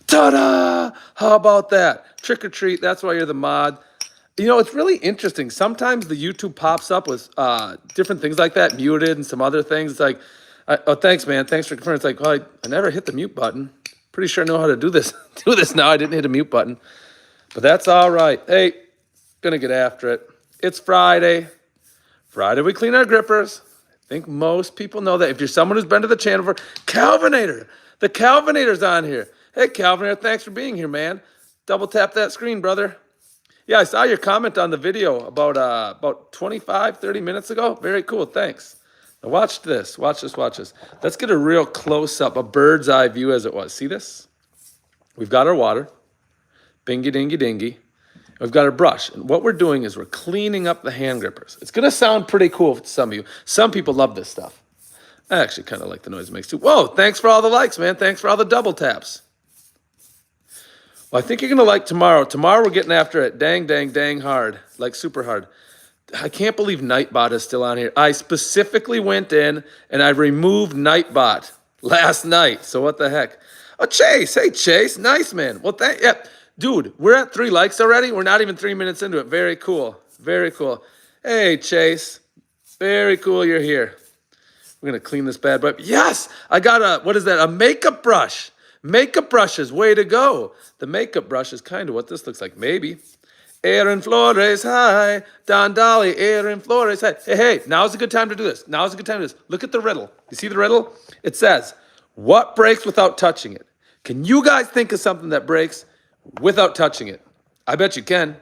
Ta-da! How about that? Trick or treat. That's why you're the mod. You know, it's really interesting. Sometimes the YouTube pops up with different things like that, muted and some other things. It's like, oh, thanks, man. Thanks for confirming. It's like, well, I never hit the mute button. Pretty sure I know how to do this. Do this now. I didn't hit a mute button, but that's all right. Hey, gonna get after it. It's Friday. Friday we clean our grippers. I think most people know that. If you're someone who's been to the channel for Calvinator, the Calvinator's on here. Hey, Calvinator, thanks for being here, man. Double tap that screen, brother. Yeah, I saw your comment on the video about 25, 30 minutes ago. Very cool, thanks. Now watch this, watch this, watch this. Let's get a real close-up, a bird's eye view as it was. See this? We've got our water, bingy dingy dingy. We've got our brush, and what we're doing is we're cleaning up the hand grippers. It's gonna sound pretty cool to some of you. Some people love this stuff. I actually kind of like the noise it makes too. Whoa, thanks for all the likes, man. Thanks for all the double taps. Well, I think you're going to like tomorrow. Tomorrow we're getting after it dang, dang, dang hard, like super hard. I can't believe Nightbot is still on here. I specifically went in and I removed Nightbot last night. So what the heck? Oh, Chase. Hey, Chase. Nice, man. Well, yeah. Dude, we're at 3 likes already. We're not even 3 minutes into it. Very cool. Very cool. Hey, Chase. Very cool you're here. We're going to clean this bad boy. Yes, I got a, what is that? A makeup brush. Makeup brushes, way to go. The makeup brush is kind of what this looks like, maybe. Aaron Flores, hi. Don Dolly, Aaron Flores, hi. Hey, hey, now's a good time to do this. Now's a good time to do this. Look at the riddle. You see the riddle? It says, what breaks without touching it? Can you guys think of something that breaks without touching it? I bet you can.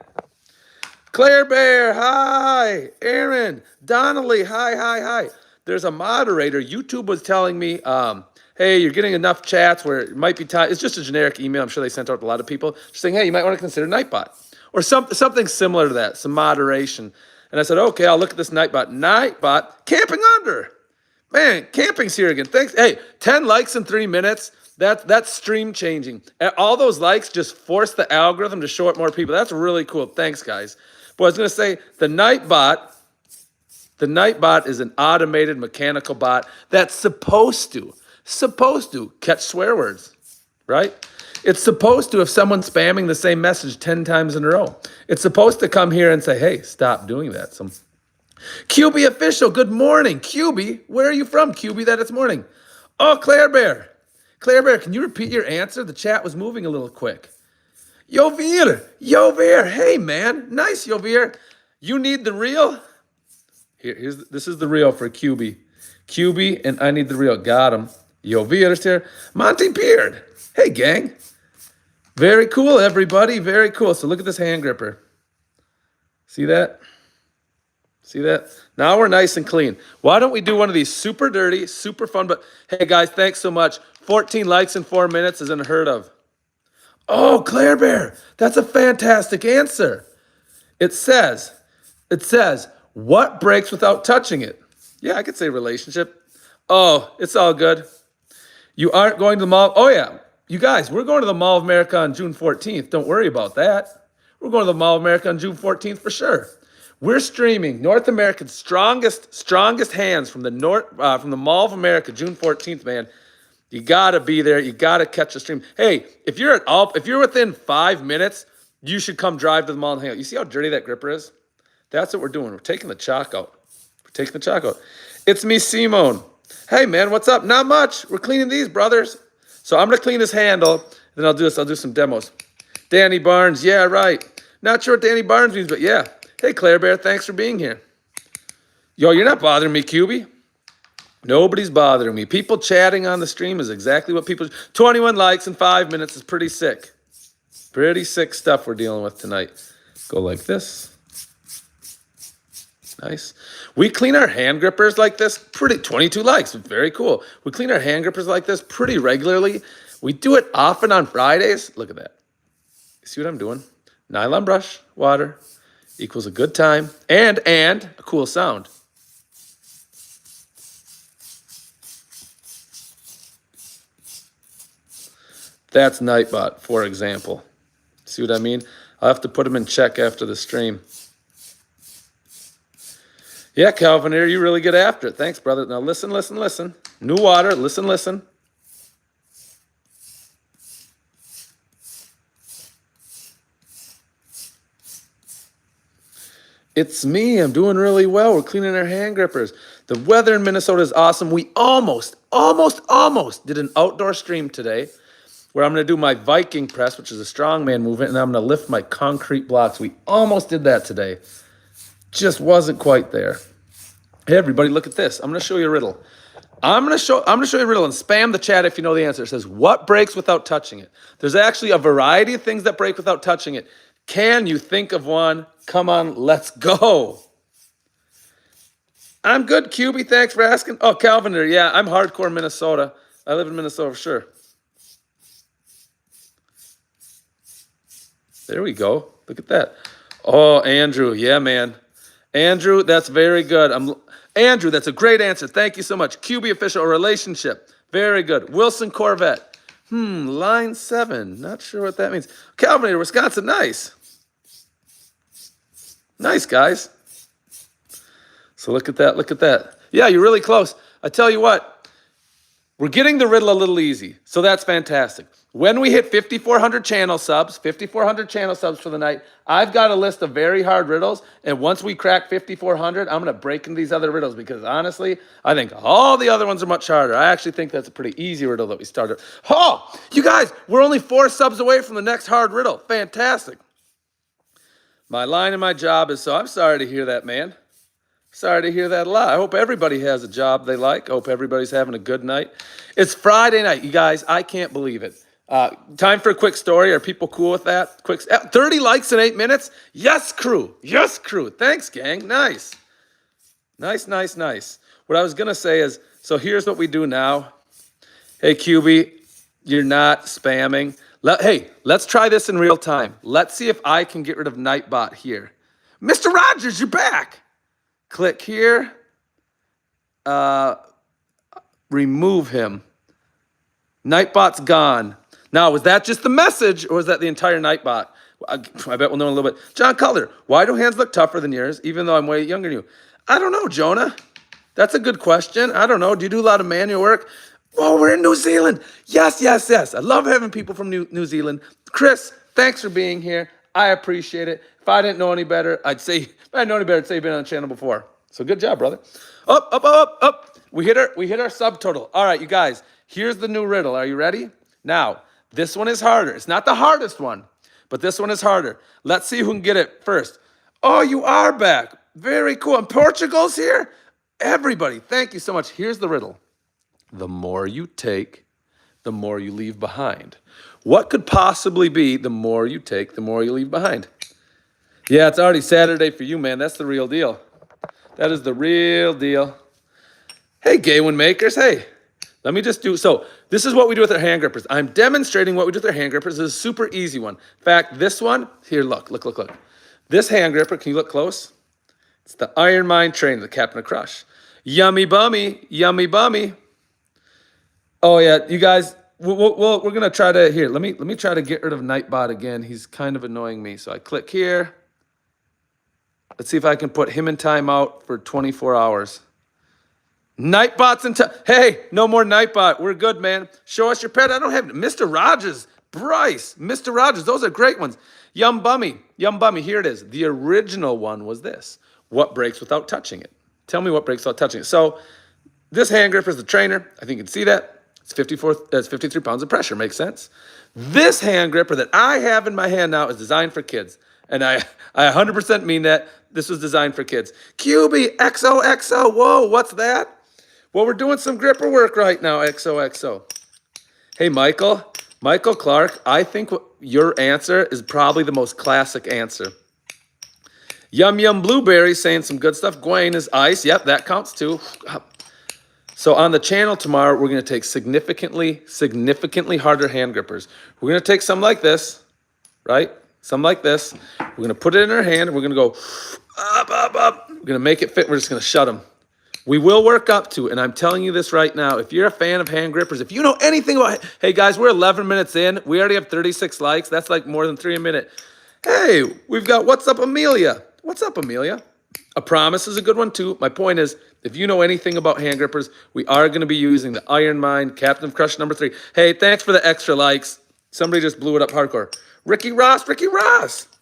Claire Bear, hi. Aaron, Donnelly, hi, hi, hi. There's a moderator. YouTube was telling me, hey, you're getting enough chats where it might be time. It's just a generic email. I'm sure they sent out to a lot of people just saying, hey, you might want to consider Nightbot or something similar to that, some moderation. And I said, okay, I'll look at this Nightbot. Nightbot, camping under. Man, camping's here again. Thanks. Hey, 10 likes in 3 minutes. That's stream changing. All those likes just force the algorithm to show up more people. That's really cool. Thanks, guys. But I was going to say the Nightbot is an automated mechanical bot that's supposed to catch swear words, right? It's supposed to, if someone's spamming the same message 10 times in a row, it's supposed to come here and say, hey, stop doing that. Some QB official, good morning. QB, where are you from, QB, that it's morning? Oh, Claire Bear. Claire Bear, can you repeat your answer? The chat was moving a little quick. Yovir, hey, man. Nice, Yovir. You need the reel? This is the reel for QB. QB, and I need the reel. Got him. Yovir's here. Monty Beard. Hey, gang. Very cool, everybody. Very cool. So look at this hand gripper. See that? See that? Now we're nice and clean. Why don't we do one of these super dirty, super fun, but hey, guys, thanks so much. 14 likes in 4 minutes is unheard of. Oh, Claire Bear, that's a fantastic answer. It says, what breaks without touching it? Yeah, I could say relationship. Oh, it's all good. You aren't going to the mall. Oh, yeah. You guys, we're going to the Mall of America on June 14th. Don't worry about that. We're going to the Mall of America on June 14th for sure. We're streaming North America's strongest hands from the Mall of America, June 14th, man. You gotta be there. You gotta catch the stream. Hey, if you're within 5 minutes, you should come drive to the mall and hang out. You see how dirty that gripper is? That's what we're doing. We're taking the chalk out. It's me, Simone. Hey, man, what's up? Not much. We're cleaning these, brothers. So I'm going to clean this handle, then I'll do some demos. Danny Barnes, yeah, right. Not sure what Danny Barnes means, but yeah. Hey, Claire Bear, thanks for being here. Yo, you're not bothering me, QB. Nobody's bothering me. People chatting on the stream is exactly what 21 likes in 5 minutes is pretty sick. Pretty sick stuff we're dealing with tonight. Go like this. Nice. We clean our hand grippers like this 22 likes. Very cool. We clean our hand grippers like this pretty regularly. We do it often on Fridays. Look at that. You see what I'm doing? Nylon brush, water, equals a good time and a cool sound. That's Nightbot, for example. See what I mean? I'll have to put him in check after the stream. Yeah, Calvin, here you really get after it. Thanks, brother. Now listen. New water. Listen. It's me. I'm doing really well. We're cleaning our hand grippers. The weather in Minnesota is awesome. We almost did an outdoor stream today where I'm going to do my Viking press, which is a strongman movement, and I'm going to lift my concrete blocks. We almost did that today. Just wasn't quite there. Hey, everybody, look at this. I'm going to show you a riddle. I'm going to show you a riddle and spam the chat if you know the answer. It says, what breaks without touching it? There's actually a variety of things that break without touching it. Can you think of one? Come on, let's go. I'm good, QB. Thanks for asking. Oh, Calvin there. Yeah, I'm hardcore Minnesota. I live in Minnesota for sure. There we go. Look at that. Oh, Andrew. Yeah, man. Andrew, that's very good. Andrew, that's a great answer. Thank you so much. QB official relationship. Very good. Wilson Corvette. Line 7. Not sure what that means. Calvin here, Wisconsin. Nice. Nice, guys. So look at that. Look at that. Yeah, you're really close. I tell you what, we're getting the riddle a little easy. So that's fantastic. When we hit 5,400 channel subs for the night, I've got a list of very hard riddles. And once we crack 5,400, I'm going to break into these other riddles because honestly, I think all the other ones are much harder. I actually think that's a pretty easy riddle that we started. Oh, you guys, we're only 4 subs away from the next hard riddle. Fantastic. My line in my job is, so I'm sorry to hear that, man. Sorry to hear that a lot. I hope everybody has a job they like. I hope everybody's having a good night. It's Friday night, you guys. I can't believe it. Time for a quick story. Are people cool with that? 30 likes in 8 minutes? Yes, crew. Yes, crew. Thanks, gang. Nice. Nice. What I was going to say is, so here's what we do now. Hey, QB, you're not spamming. Hey, let's try this in real time. Let's see if I can get rid of Nightbot here. Mr. Rogers, you're back. Click here. Remove him. Nightbot's gone. Now, was that just the message or was that the entire Nightbot? I bet we'll know in a little bit. John Cutler, why do hands look tougher than yours, even though I'm way younger than you? I don't know, Jonah. That's a good question. I don't know. Do you do a lot of manual work? Oh, we're in New Zealand. Yes. I love having people from New Zealand. Chris, thanks for being here. I appreciate it. If I didn't know any better, I'd say you've been on the channel before. So good job, brother. Up. We hit our subtotal. All right, you guys, here's the new riddle. Are you ready? Now, this one is harder. It's not the hardest one, but this one is harder. Let's see who can get it first. Oh, you are back. Very cool. And Portugal's here? Everybody, thank you so much. Here's the riddle. The more you take, the more you leave behind. What could possibly be the more you take, the more you leave behind? Yeah, it's already Saturday for you, man. That's the real deal. That is the real deal. Hey, Gaywin Makers. Hey, let me just do, so this is what we do with our hand grippers. I'm demonstrating what we do with our hand grippers. This is a super easy one. In fact, this one, here, look. This hand gripper, can you look close? It's the Iron Mine Trainer, the Captain of Crush. Yummy bummy. Oh yeah, you guys, we're gonna try to, here, let me try to get rid of Nightbot again. He's kind of annoying me. So I click here. Let's see if I can put him in timeout for 24 hours. Nightbot's in time. Hey, no more Nightbot. We're good, man. Show us your pet. I don't have Mr. Rogers, Bryce, Mr. Rogers. Those are great ones. Yum Bummy. Here it is. The original one was this. What breaks without touching it? Tell me what breaks without touching it. So this hand gripper is the trainer. I think you can see that. It's 53 pounds of pressure. Makes sense. This hand gripper that I have in my hand now is designed for kids. And I 100% mean that. This was designed for kids. QB, XOXO. Whoa, what's that? Well, we're doing some gripper work right now, XOXO. Hey, Michael Clark, I think your answer is probably the most classic answer. Yum Blueberry saying some good stuff. Gwen is ice. Yep, that counts too. So on the channel tomorrow, we're going to take significantly harder hand grippers. We're going to take some like this, right? Some like this. We're going to put it in our hand. And we're going to go up. We're going to make it fit. We're just going to shut them. We will work up to, and I'm telling you this right now, if you're a fan of hand grippers, if you know anything about, hey guys, we're 11 minutes in. We already have 36 likes. That's like more than 3 a minute. Hey, we've got What's Up, Amelia? What's up, Amelia? A Promise is a good one too. My point is, if you know anything about hand grippers, we are going to be using the Iron Mine Captain of Crush number 3. Hey, thanks for the extra likes. Somebody just blew it up hardcore. Ricky Ross.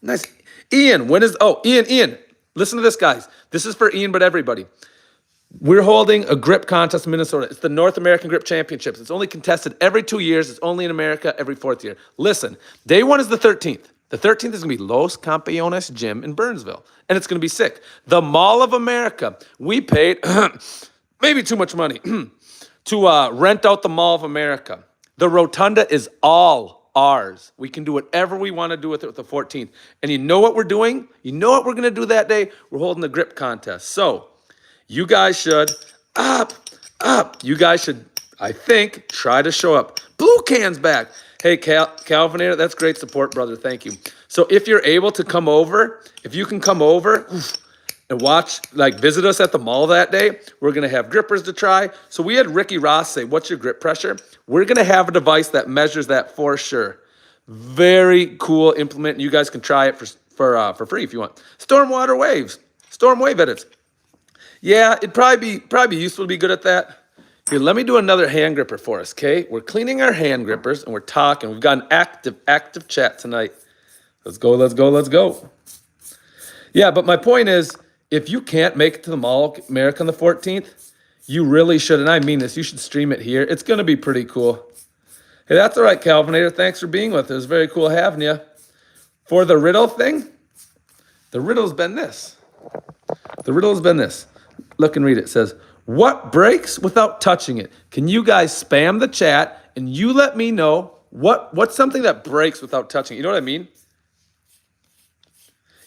Nice. Ian, Ian, Listen to this, guys. This is for Ian, but everybody. We're holding a grip contest in Minnesota. It's the North American Grip Championships. It's only contested every 2 years. It's only in America every 4th year. Listen, day one is the 13th. The 13th is going to be Los Campeones Gym in Burnsville, and it's going to be sick. The Mall of America. We paid maybe too much money to rent out the Mall of America. The Rotunda is all ours. We can do whatever we want to do with it with the 14th. And you know what we're doing? You know what we're going to do that day? We're holding the grip contest. So you guys should, you guys should, I think, try to show up. Blue Can's back. Hey, Calvinator, that's great support, brother. Thank you. So if you're able to come over, if you can come over and watch, visit us at the mall that day, we're going to have grippers to try. So we had Ricky Ross say, what's your grip pressure? We're going to have a device that measures that for sure. Very cool implement. And you guys can try it for free if you want. Stormwater waves, storm wave edits. Yeah, it'd probably be useful to be good at that. Here, let me do another hand gripper for us, okay? We're cleaning our hand grippers and we're talking. We've got an active chat tonight. Let's go. Yeah, but my point is, if you can't make it to the Mall of America on the 14th, you really should, and I mean this, you should stream it here. It's going to be pretty cool. Hey, that's all right, Calvinator. Thanks for being with us. It was very cool having you. For the riddle thing, the riddle's been this. Look and read it. It says, what breaks without touching it? Can you guys spam the chat and you let me know what's something that breaks without touching it? You know what I mean?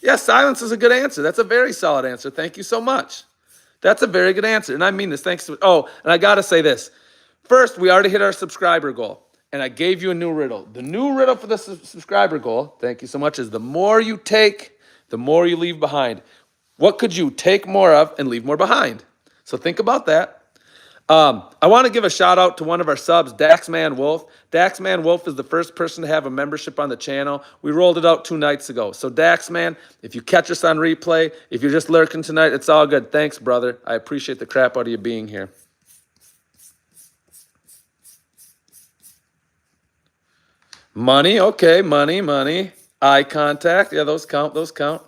Yeah, silence is a good answer. That's a very solid answer. Thank you so much. That's a very good answer. And I mean this. Thanks to, and I got to say this. First, we already hit our subscriber goal. And I gave you a new riddle. The new riddle for the subscriber goal, thank you so much, is the more you take, the more you leave behind. What could you take more of and leave more behind? So think about that. I want to give a shout out to one of our subs, Daxman Wolf. Daxman Wolf is the first person to have a membership on the channel. We rolled it out 2 nights ago. So Daxman, if you catch us on replay, if you're just lurking tonight, it's all good. Thanks, brother. I appreciate the crap out of you being here. Money, okay, money. Eye contact, yeah, those count.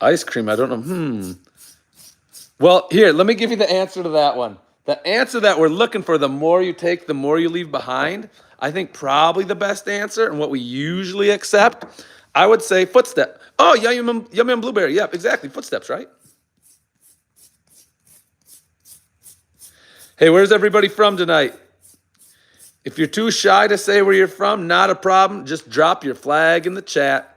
Ice cream, I don't know. Well, here, let me give you the answer to that one. The answer that we're looking for, the more you take, the more you leave behind, I think probably the best answer and what we usually accept, I would say footstep. Oh, yummy and blueberry. Yep, exactly. Footsteps, right? Hey, where's everybody from tonight? If you're too shy to say where you're from, not a problem. Just drop your flag in the chat.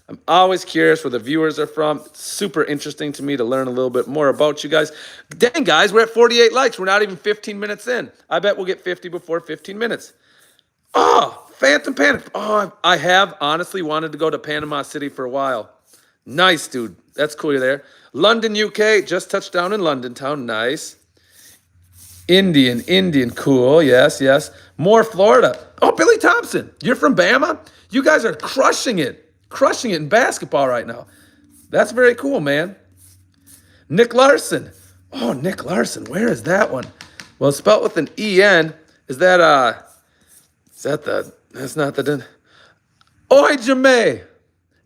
I'm always curious where the viewers are from. It's super interesting to me to learn a little bit more about you guys. Dang, guys, we're at 48 likes. We're not even 15 minutes in. I bet we'll get 50 before 15 minutes. Oh, Phantom Panic. Oh, I have honestly wanted to go to Panama City for a while. Nice, dude. That's cool you're there. London, UK. Just touched down in London town. Nice. Indian. Cool. Yes. More Florida. Oh, Billy Thompson. You're from Bama? You guys are crushing it in basketball right now. That's very cool, man. Nick Larson. Oh, Nick Larson. Where is that one? Well, it's spelled with an E-N. That's not the... Oi, Jamé.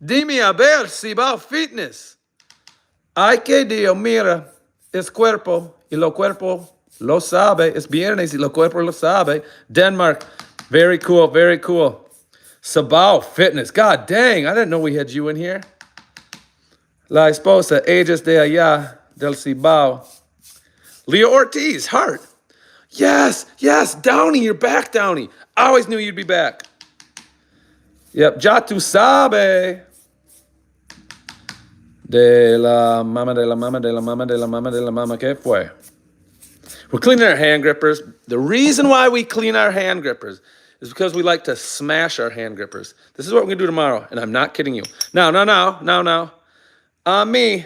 Dime a ver si va fitness. Ay, que Dios, mira. Es cuerpo. Y lo cuerpo lo sabe. Es viernes y lo cuerpo lo sabe. Denmark. Very cool. Sabao Fitness. God dang, I didn't know we had you in here. La esposa, ellas de allá del Cibao. Leo Ortiz, Heart. Yes, Downey, you're back, Downey. I always knew you'd be back. Yep, ya tu sabe. De la mama, ¿qué fue? We're cleaning our hand grippers. The reason why we clean our hand grippers is because we like to smash our hand grippers. This is what we're going to do tomorrow, and I'm not kidding you. Now. A mí,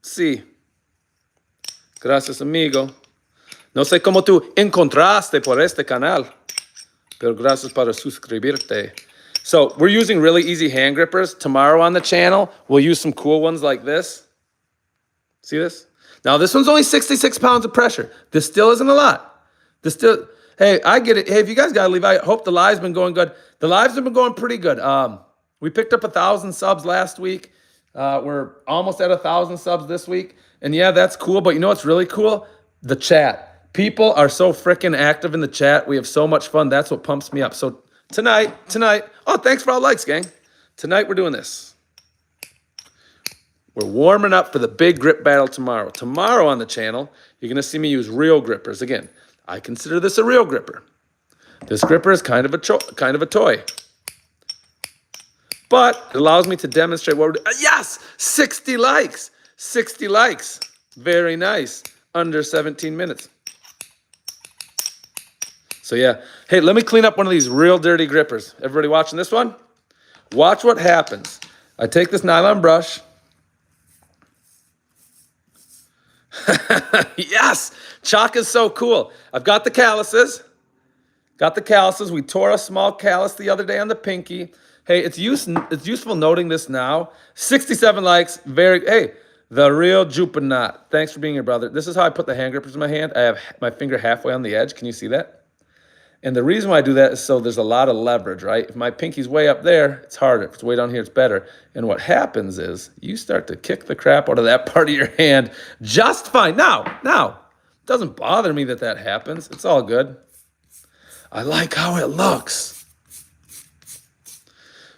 sí. Gracias, amigo. No sé cómo tú encontraste por este canal, pero gracias para suscribirte. So we're using really easy hand grippers. Tomorrow on the channel, we'll use some cool ones like this. See this? Now, this one's only 66 pounds of pressure. This still isn't a lot. Hey, I get it. Hey, if you guys got to leave, I hope the live's been going good. The lives have been going pretty good. We picked up 1,000 subs last week. We're almost at 1,000 subs this week. And yeah, that's cool. But you know what's really cool? The chat. People are so freaking active in the chat. We have so much fun. That's what pumps me up. So tonight, oh, thanks for all the likes, gang. Tonight we're doing this. We're warming up for the big grip battle tomorrow. Tomorrow on the channel, you're going to see me use real grippers. Again, I consider this a real gripper. This gripper is kind of a toy. But it allows me to demonstrate what we're doing. Yes! 60 likes! 60 likes. Very nice. Under 17 minutes. So yeah. Hey, let me clean up one of these real dirty grippers. Everybody watching this one? Watch what happens. I take this nylon brush. Yes! Chalk is so cool. I've got the calluses. We tore a small callus the other day on the pinky. Hey, it's useful noting this now. 67 likes. Hey, the real Jupinot. Thanks for being here, brother. This is how I put the hand grippers in my hand. I have my finger halfway on the edge. Can you see that? And the reason why I do that is so there's a lot of leverage, right? If my pinky's way up there, it's harder. If it's way down here, it's better. And what happens is you start to kick the crap out of that part of your hand just fine. Now, it doesn't bother me that happens. It's all good. I like how it looks.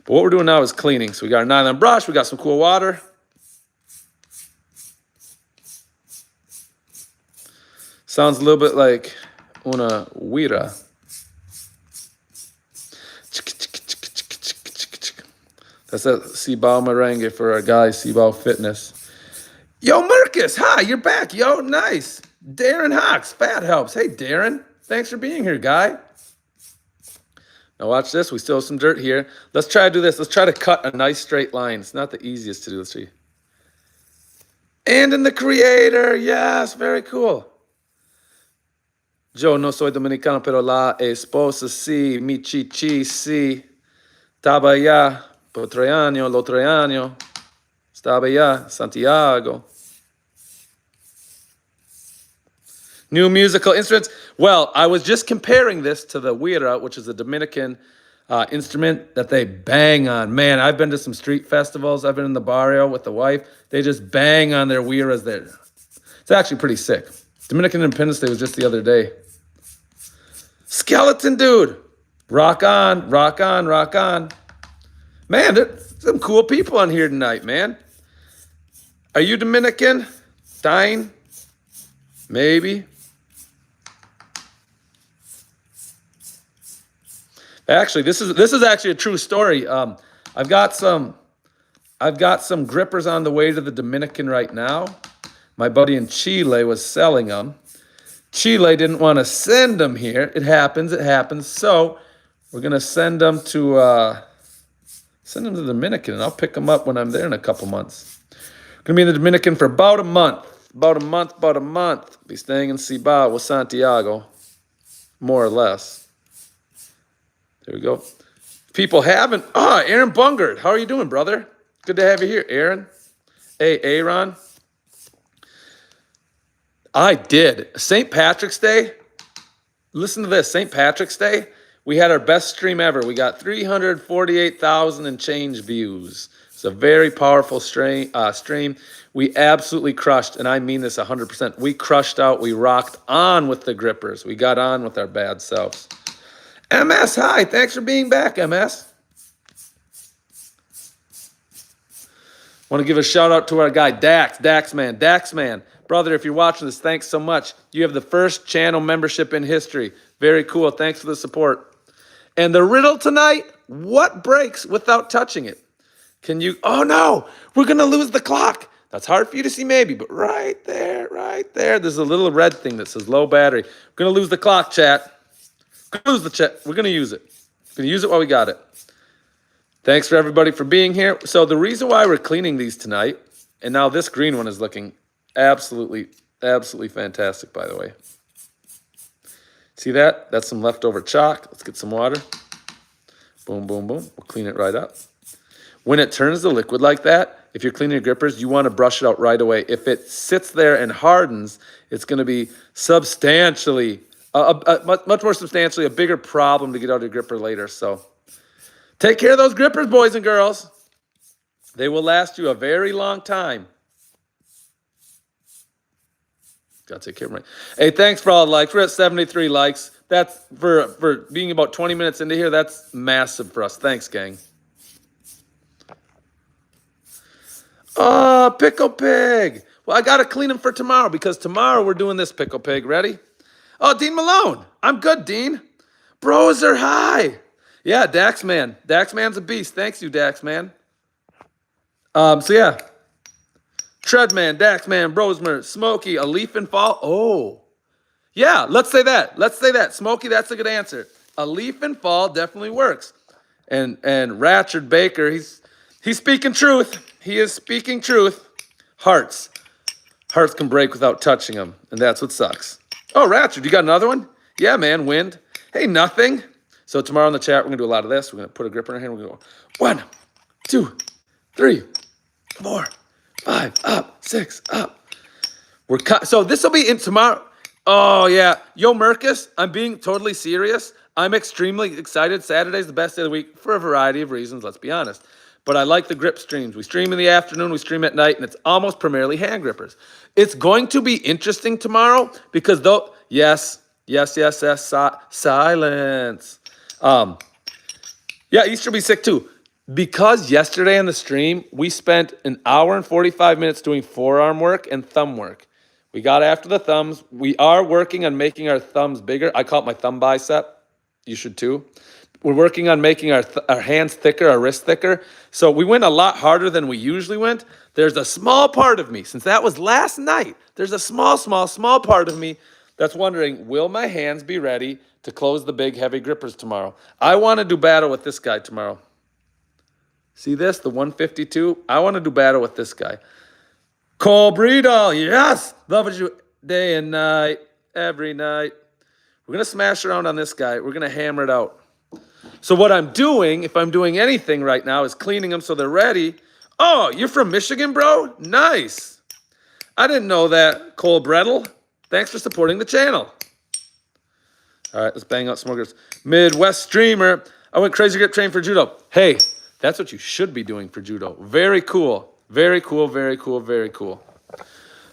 But what we're doing now is cleaning. So we got our nylon brush. We got some cool water. Sounds a little bit like una huira. That's a Cibao merengue for our guy, Cibao Fitness. Yo, Marcus, hi, you're back. Yo, nice. Darren Hawks, Fat Helps. Hey, Darren, thanks for being here, guy. Now watch this. We still have some dirt here. Let's try to do this. Let's try to cut a nice straight line. It's not the easiest to do. Let's see. And in the creator. Yes, very cool. Yo no soy dominicano, pero la esposa sí. Mi chichi sí. Estaba allá. Otro año, el otro año. Estaba allá. Santiago. New musical instruments. Well, I was just comparing this to the huira, which is a Dominican instrument that they bang on. Man, I've been to some street festivals. I've been in the barrio with the wife. They just bang on their huiras there. It's actually pretty sick. Dominican Independence Day was just the other day. Skeleton dude. Rock on, rock on, rock on. Man, there's some cool people on here tonight, man. Are you Dominican? Dying? Maybe. Actually, this is actually a true story. I've got some grippers on the way to the Dominican right now. My buddy in Chile was selling them. Chile didn't want to send them here. It happens. So we're gonna send them to the Dominican, and I'll pick them up when I'm there in a couple months. Gonna be in the Dominican for about a month. Be staying in Cibao with Santiago, more or less. There we go. People haven't. Aaron Bungard. How are you doing, brother? Good to have you here, Aaron. Hey, Aaron. I did. St. Patrick's Day. Listen to this. St. Patrick's Day. We had our best stream ever. We got 348,000 and change views. It's a very powerful stream. We absolutely crushed, and I mean this 100%. We crushed out. We rocked on with the grippers. We got on with our bad selves. MS, hi. Thanks for being back, MS. Want to give a shout out to our guy, Daxman. Brother, if you're watching this, thanks so much. You have the first channel membership in history. Very cool. Thanks for the support. And the riddle tonight, what breaks without touching it? Can you, oh no, we're going to lose the clock. That's hard for you to see maybe, but right there, there's a little red thing that says low battery. We're going to lose the clock, chat. We're going to lose the chat. We're going to use it. We're going to use it while we got it. Thanks for everybody for being here. So the reason why we're cleaning these tonight, and now this green one is looking absolutely fantastic, by the way. See that? That's some leftover chalk. Let's get some water. Boom, boom, boom. We'll clean it right up. When it turns to liquid like that, if you're cleaning your grippers, you want to brush it out right away. If it sits there and hardens, it's going to be substantially, much more substantially, a bigger problem to get out of your gripper later. So Take care of those grippers, boys and girls. They will last you a very long time. Gotta take care of me. Hey, thanks for all the likes. We're at 73 likes. That's for being about 20 minutes into here. That's massive for us. Thanks, gang. Oh, Pickle Pig. Well, I gotta clean them for tomorrow because tomorrow we're doing this, Pickle Pig. Ready? Oh, Dean Malone. I'm good, Dean. Bros are high. Yeah, Daxman. Daxman's a beast. Thanks you, Daxman. So yeah. Treadman, Daxman, Brosmer, Smokey, A Leaf and Fall. Oh. Yeah, let's say that. Let's say that. Smokey, that's a good answer. A Leaf and Fall definitely works. And Ratchard Baker, he's speaking truth. He is speaking truth. Hearts. Hearts can break without touching them, and that's what sucks. Oh, Ratchard, you got another one? Yeah, man, wind. Hey, nothing. So tomorrow in the chat, we're going to do a lot of this. We're going to put a grip in our hand. We're going to go 1, 2, 3, 4, 5, up, 6, up. So this will be in tomorrow. Oh, yeah. Yo, Mercus, I'm being totally serious. I'm extremely excited. Saturday's the best day of the week for a variety of reasons, let's be honest. But I like the grip streams. We stream in the afternoon, we stream at night, and it's almost primarily hand grippers. It's going to be interesting tomorrow because though, yes, silence. Yeah, Easter will be sick too. Because yesterday on the stream, we spent an hour and 45 minutes doing forearm work and thumb work. We got after the thumbs. We are working on making our thumbs bigger. I call it my thumb bicep. You should too. We're working on making our hands thicker, our wrists thicker. So we went a lot harder than we usually went. There's a small part of me, since that was last night, there's a small part of me that's wondering, will my hands be ready to close the big, heavy grippers tomorrow? I want to do battle with this guy tomorrow. See this, the 152? I want to do battle with this guy. Cole Breedall, yes! Love you day and night, every night. We're going to smash around on this guy. We're going to hammer it out. So what I'm doing, if I'm doing anything right now, is cleaning them so they're ready. Oh, you're from Michigan, bro? Nice. I didn't know that, Cole Breddle. Thanks for supporting the channel. All right, let's bang out some more grips. Midwest streamer. I went crazy grip train for judo. Hey, that's what you should be doing for judo. Very cool. Very cool, very cool, very cool.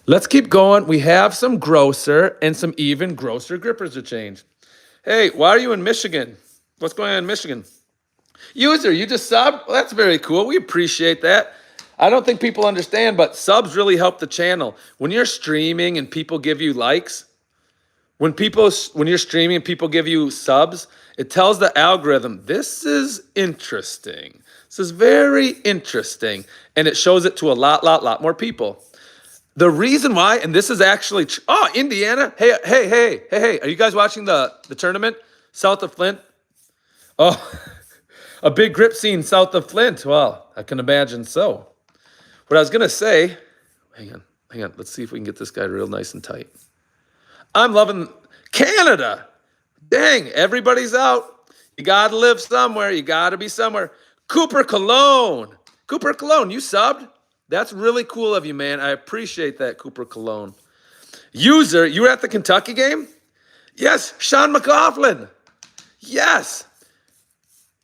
Let's keep going. We have some grosser and some even grosser grippers to change. Hey, why are you in Michigan? What's going on in Michigan? User, you just subbed? Well, that's very cool. We appreciate that. I don't think people understand, but subs really help the channel. When you're streaming and people give you likes, when you're streaming and people give you subs, it tells the algorithm, this is interesting. This is very interesting. And it shows it to a lot more people. The reason why, and this is actually, oh, Indiana. Hey. Are you guys watching the tournament south of Flint? Oh, a big grip scene south of Flint. Well, I can imagine so. What I was going to say, hang on. Let's see if we can get this guy real nice and tight. I'm loving Canada. Dang, everybody's out. You got to live somewhere. You got to be somewhere. Cooper Cologne, you subbed? That's really cool of you, man. I appreciate that, Cooper Cologne. User, you were at the Kentucky game? Yes, Sean McLaughlin. Yes.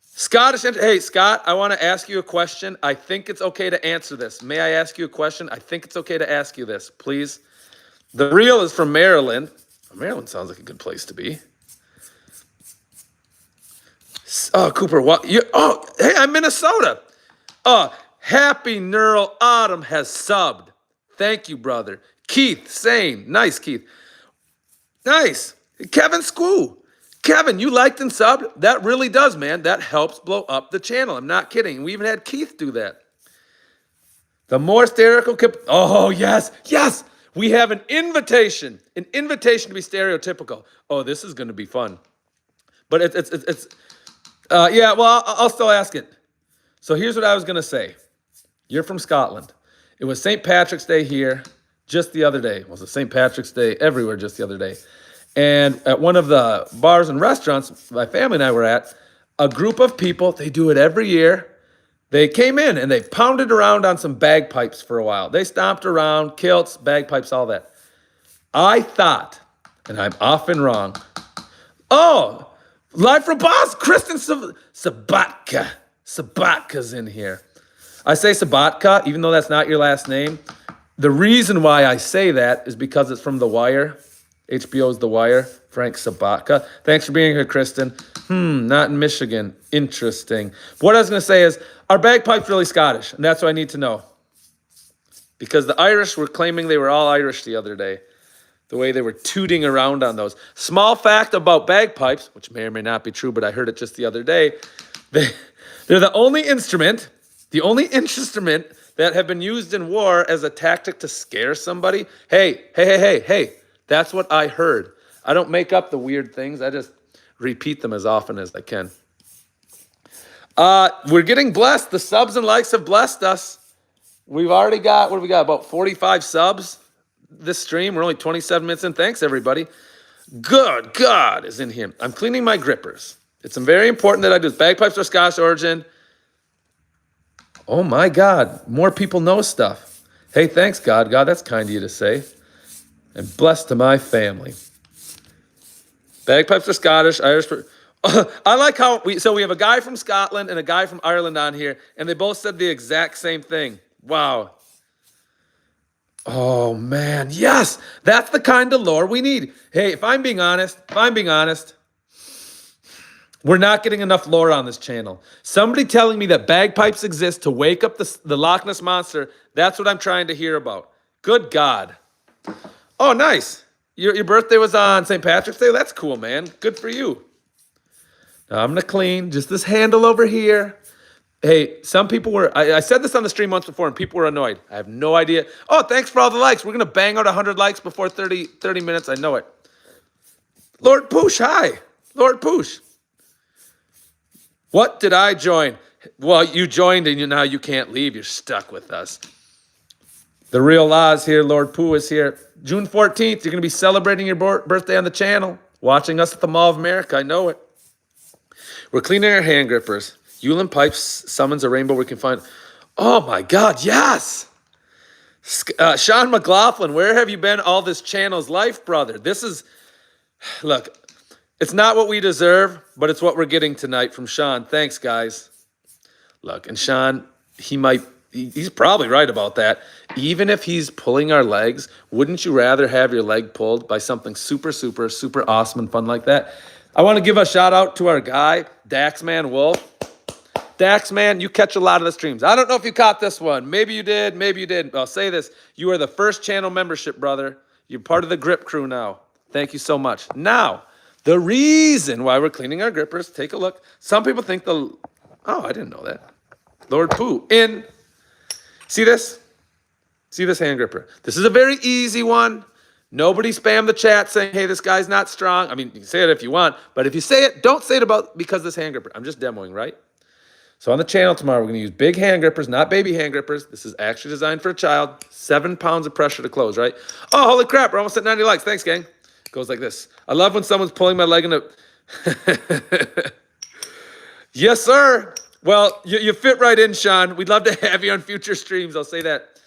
Scottish, hey, Scott, I want to ask you a question. I think it's okay to answer this. May I ask you a question? I think it's okay to ask you this, please. The reel is from Maryland. Maryland sounds like a good place to be. Oh, Cooper, what? Hey, I'm Minnesota. Happy Neural Autumn has subbed. Thank you, brother. Keith, same. Nice, Keith. Nice. Kevin Squoo. Kevin, you liked and subbed? That really does, man. That helps blow up the channel. I'm not kidding. We even had Keith do that. The more hysterical... Oh, yes. We have an invitation. An invitation to be stereotypical. Oh, this is going to be fun. But it's yeah, well, I'll still ask it. So here's what I was going to say. You're from Scotland. It was St. Patrick's Day here just the other day. It was St. Patrick's Day everywhere just the other day. And at one of the bars and restaurants my family and I were at, a group of people, they do it every year. They came in and they pounded around on some bagpipes for a while. They stomped around, kilts, bagpipes, all that. I thought, and I'm often wrong, oh, live from Boston, Kristen Sabatka. Sabatka's in here. I say Sabatka, even though that's not your last name. The reason why I say that is because it's from The Wire. HBO's The Wire. Frank Sabatka. Thanks for being here, Kristen. Not in Michigan. Interesting. What I was going to say is, are bagpipes really Scottish? And that's what I need to know. Because the Irish were claiming they were all Irish the other day. The way they were tooting around on those. Small fact about bagpipes, which may or may not be true, but I heard it just the other day. They're the only instrument that have been used in war as a tactic to scare somebody. Hey. That's what I heard. I don't make up the weird things. I just repeat them as often as I can. We're getting blessed. The subs and likes have blessed us. We've already got, what have we got? About 45 subs this stream. We're only 27 minutes in. Thanks, everybody. Good God is in here. I'm cleaning my grippers. It's very important that I do this. Bagpipes are Scottish origin. Oh, my God. More people know stuff. Hey, thanks, God. God, that's kind of you to say. And blessed to my family. Bagpipes are Scottish, Irish. I like how we have a guy from Scotland and a guy from Ireland on here, and they both said the exact same thing. Wow. Oh, man. Yes, that's the kind of lore we need. Hey, if I'm being honest, we're not getting enough lore on this channel. Somebody telling me that bagpipes exist to wake up the Loch Ness Monster, that's what I'm trying to hear about. Good God. Oh, nice. Your birthday was on St. Patrick's Day? That's cool, man. Good for you. Now I'm going to clean just this handle over here. Hey, some people were, I said this on the stream once before, and people were annoyed. I have no idea. Oh, thanks for all the likes. We're going to bang out 100 likes before 30 minutes. I know it. Lord Poosh, hi. Lord Poosh. What did I join? Well, you joined, and now you can't leave. You're stuck with us. The real Law's here. Lord Pooh is here. June 14th, you're going to be celebrating your birthday on the channel, watching us at the Mall of America. I know it. We're cleaning our hand grippers. Yulin Pipes summons a rainbow we can find. Oh, my God, yes. Sean McLaughlin, where have you been all this channel's life, brother? This is, look, it's not what we deserve, but it's what we're getting tonight from Sean. Thanks, guys. Look, and Sean, he's probably right about that. Even if he's pulling our legs, wouldn't you rather have your leg pulled by something super, super, super awesome and fun like that? I want to give a shout out to our guy, Daxman Wolf. Daxman, you catch a lot of the streams. I don't know if you caught this one. Maybe you did, maybe you didn't. I'll say this. You are the first channel membership, brother. You're part of the grip crew now. Thank you so much. Now, the reason why we're cleaning our grippers, take a look. Some people think oh, I didn't know that. Lord Pooh, in. See this? See this hand gripper? This is a very easy one. Nobody spam the chat saying, hey, this guy's not strong. I mean, you can say it if you want, but if you say it, don't say it because this hand gripper. I'm just demoing, right? So on the channel tomorrow, we're going to use big hand grippers, not baby hand grippers. This is actually designed for a child. 7 pounds of pressure to close, right? Oh, holy crap. We're almost at 90 likes. Thanks, gang. It goes like this. I love when someone's pulling my leg in a... Yes, sir. Well, you fit right in, Sean. We'd love to have you on future streams. I'll say that.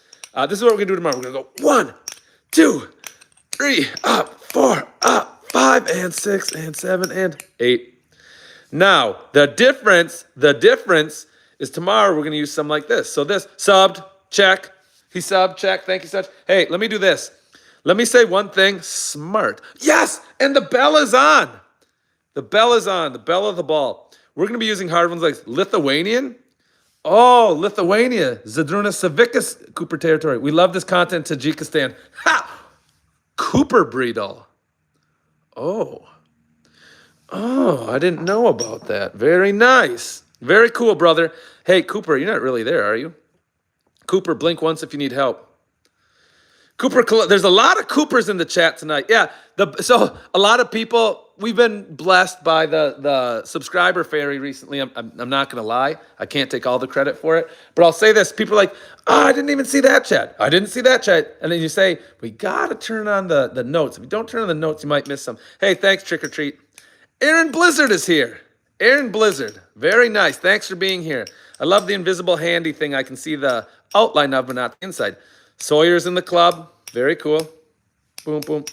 This is what we're going to do tomorrow. We're going to go 1, 2, 3, up, 4, up, 5, and 6, and 7, and 8. Now, the difference is tomorrow we're going to use something like this. So this, subbed, check. He subbed, check. Thank you, such. Hey, let me do this. Let me say one thing. Smart. Yes, and the bell is on. The bell is on. The bell of the ball. We're going to be using hard ones like Lithuanian. Oh, Lithuania. Zadruna Savicus, Cooper territory. We love this content, Tajikistan. Ha! Cooper Breedle. Oh, I didn't know about that. Very nice. Very cool, brother. Hey, Cooper, you're not really there, are you? Cooper, blink once if you need help. Cooper, there's a lot of Coopers in the chat tonight. Yeah, so a lot of people, we've been blessed by the subscriber fairy recently. I'm not going to lie. I can't take all the credit for it. But I'll say this. People are like, oh, I didn't even see that chat. I didn't see that chat. And then you say, we got to turn on the notes. If you don't turn on the notes, you might miss some. Hey, thanks, Trick or Treat. Aaron Blizzard is here. Aaron Blizzard. Very nice. Thanks for being here. I love the invisible handy thing. I can see the outline of, but not the inside. Sawyer's in the club. Very cool. Boom, boom.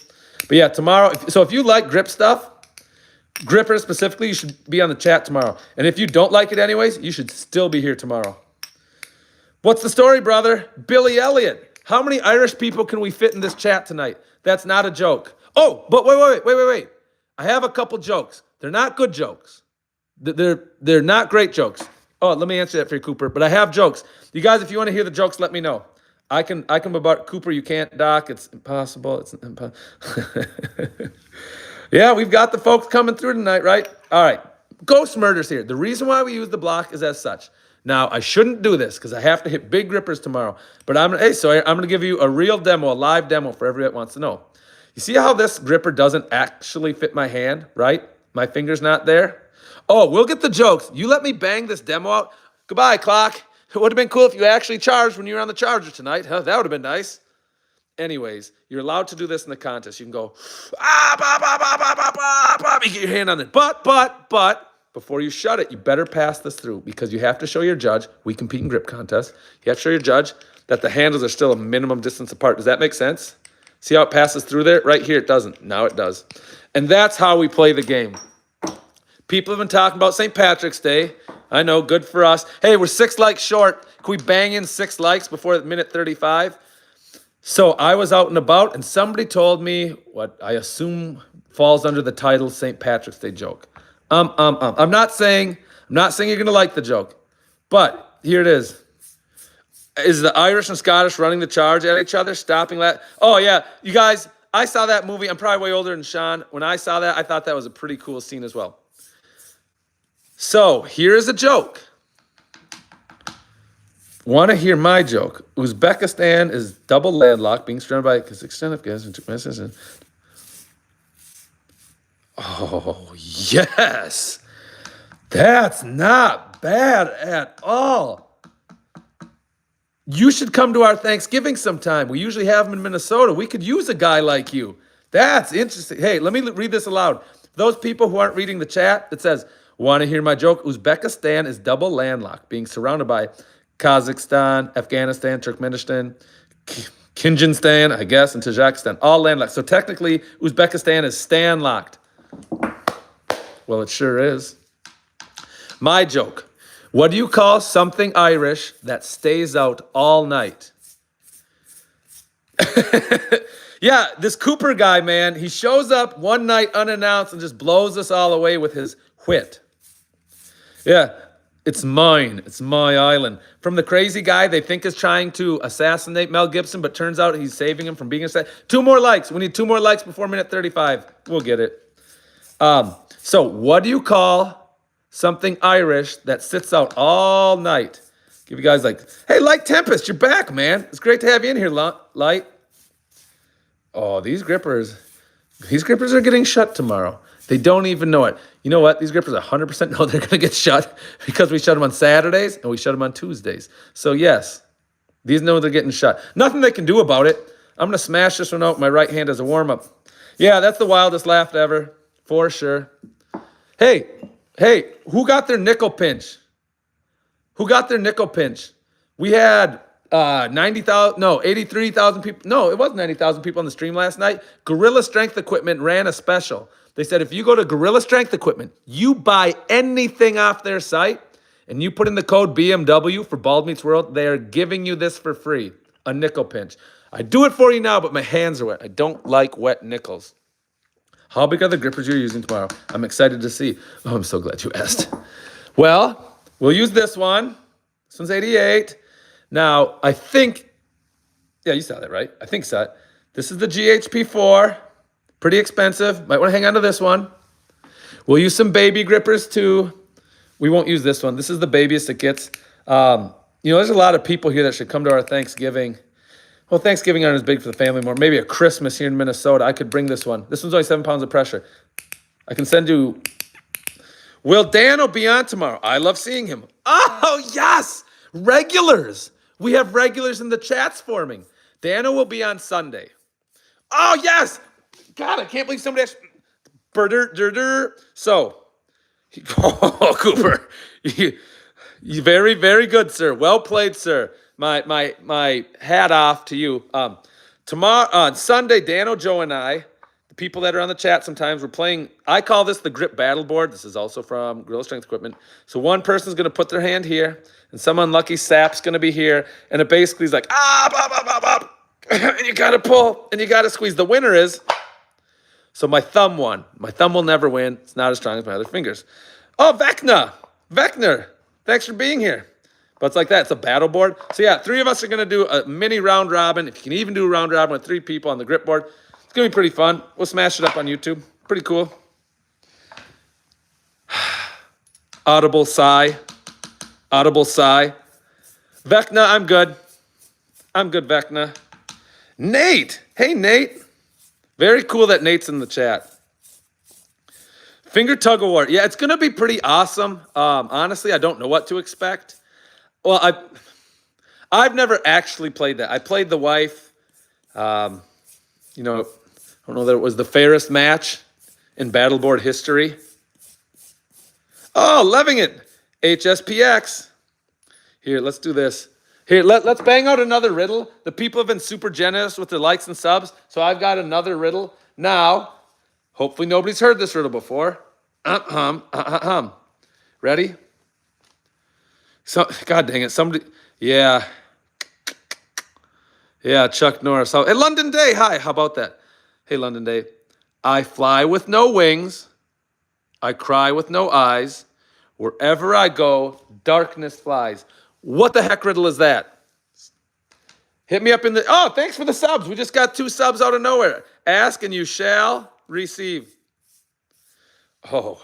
But yeah, tomorrow, so if you like grip stuff, Gripper specifically, you should be on the chat tomorrow. And if you don't like it anyways, you should still be here tomorrow. What's the story, brother? Billy Elliot. How many Irish people can we fit in this chat tonight? That's not a joke. Oh, but wait. I have a couple jokes. They're not good jokes. They're not great jokes. Oh, let me answer that for you, Cooper. But I have jokes. You guys, if you want to hear the jokes, let me know. I can about Cooper. You can't, Doc. It's impossible. It's impossible. Yeah, we've got the folks coming through tonight, right? All right. Ghost murders here. The reason why we use the block is as such. Now, I shouldn't do this because I have to hit big grippers tomorrow. But I'm going to give you a real demo, a live demo for everybody that wants to know. You see how this gripper doesn't actually fit my hand, right? My finger's not there. Oh, we'll get the jokes. You let me bang this demo out. Goodbye, clock. It would have been cool if you actually charged when you were on the charger tonight. Huh? That would have been nice. Anyways, you're allowed to do this in the contest. You can go, you get your hand on it. But, before you shut it, you better pass this through because you have to show your judge, we compete in grip contests, you have to show your judge that the handles are still a minimum distance apart. Does that make sense? See how it passes through there? Right here, it doesn't. Now it does. And that's how we play the game. People have been talking about St. Patrick's Day. I know, good for us. Hey, we're 6 likes short. Can we bang in 6 likes before minute 35? So I was out and about, and somebody told me what I assume falls under the title St. Patrick's Day joke. I'm not saying you're gonna like the joke, but here it is. Is the Irish and Scottish running the charge at each other, stopping that? Oh yeah, you guys, I saw that movie. I'm probably way older than Sean. When I saw that, I thought that was a pretty cool scene as well. So here's a joke. Want to hear my joke? Uzbekistan is double landlocked, being surrounded by Kazakhstan, Afghanistan. Oh, yes. That's not bad at all. You should come to our Thanksgiving sometime. We usually have them in Minnesota. We could use a guy like you. That's interesting. Hey, let me read this aloud. Those people who aren't reading the chat, it says, want to hear my joke? Uzbekistan is double landlocked, being surrounded by Kazakhstan, Afghanistan, Turkmenistan, Kyrgyzstan, I guess, and Tajikistan, all landlocked. So technically, Uzbekistan is stand-locked. Well, it sure is. My joke. What do you call something Irish that stays out all night? Yeah, this Cooper guy, man, he shows up one night unannounced and just blows us all away with his wit. Yeah. It's mine. It's my island. From the crazy guy they think is trying to assassinate Mel Gibson, but turns out he's saving him from being assassinated. 2 more likes. We need 2 more likes before minute 35. We'll get it. So what do you call something Irish that sits out all night? Give you guys like, hey, Light Tempest, you're back, man. It's great to have you in here, Light. Oh, these grippers are getting shut tomorrow. They don't even know it. You know what? These grippers 100% know they're going to get shut because we shut them on Saturdays and we shut them on Tuesdays. So yes, these know they're getting shut. Nothing they can do about it. I'm going to smash this one out with my right hand as a warm-up. Yeah, that's the wildest laugh ever, for sure. Hey, who got their nickel pinch? Who got their nickel pinch? We had 83,000 people. No, it wasn't 90,000 people on the stream last night. Gorilla Strength Equipment ran a special. They said if you go to Gorilla Strength Equipment, you buy anything off their site, and you put in the code BMW for Bald Meets World, they are giving you this for free, a nickel pinch. I do it for you now, but my hands are wet. I don't like wet nickels. How big are the grippers you're using tomorrow? I'm excited to see. Oh, I'm so glad you asked. Well, we'll use this one. This one's 88. Now, I think, yeah, you saw that, right? I think so. This is the GHP4. Pretty expensive. Might want to hang on to this one. We'll use some baby grippers too. We won't use this one. This is the babiest it gets. There's a lot of people here that should come to our Thanksgiving. Well, Thanksgiving aren't as big for the family more. Maybe a Christmas here in Minnesota. I could bring this one. This one's only 7 pounds of pressure. I can send you. Will Dano be on tomorrow? I love seeing him. Oh, yes. Regulars. We have regulars in the chats forming. Dano will be on Sunday. Oh, yes. God, I can't believe somebody actually. So, oh, Cooper, you very, very good, sir. Well played, sir. My hat off to you. Tomorrow on Sunday, Dano, Joe, and I, the people that are on the chat sometimes. We're playing, I call this the grip battle board. This is also from Gorilla Strength Equipment. So one person's going to put their hand here, and some unlucky sap's going to be here, and it basically is like, and you got to pull, and you got to squeeze. The winner is, so my thumb won. My thumb will never win. It's not as strong as my other fingers. Oh, Vecna, thanks for being here. But it's like that. It's a battle board. So yeah, 3 of us are going to do a mini round robin. If you can even do a round robin with 3 people on the grip board, it's going to be pretty fun. We'll smash it up on YouTube. Pretty cool. Audible sigh. Vecna, I'm good. Vecna. Nate. Hey, Nate. Very cool that Nate's in the chat. Finger tug of war. Yeah, it's going to be pretty awesome. Honestly, I don't know what to expect. Well, I've never actually played that. I played the wife. I don't know that it was the fairest match in Battleboard history. Oh, loving it. HSPX. Here, let's do this. Here, let's bang out another riddle. The people have been super generous with their likes and subs, so I've got another riddle. Now, hopefully nobody's heard this riddle before. Ready? So, God dang it, somebody, yeah, Chuck Norris. Hey, London Day, hi, how about that? Hey, London Day. I fly with no wings. I cry with no eyes. Wherever I go, darkness flies. What the heck riddle is that? Hit me up in the, oh, thanks for the subs. We just got 2 subs out of nowhere. Ask and you shall receive. Oh,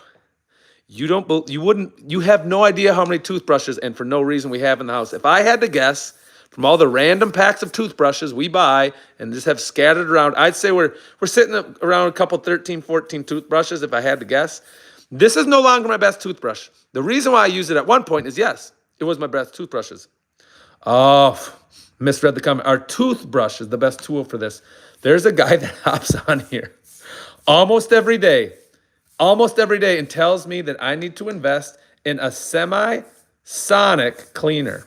you have no idea how many toothbrushes and for no reason we have in the house. If I had to guess from all the random packs of toothbrushes we buy and just have scattered around, I'd say we're sitting around a couple 13, 14 toothbrushes if I had to guess. This is no longer my best toothbrush. The reason why I used it at one point is, yes, it was my best toothbrushes. Oh, misread the comment. Our toothbrush is the best tool for this. There's a guy that hops on here almost every day and tells me that I need to invest in a semi-sonic cleaner.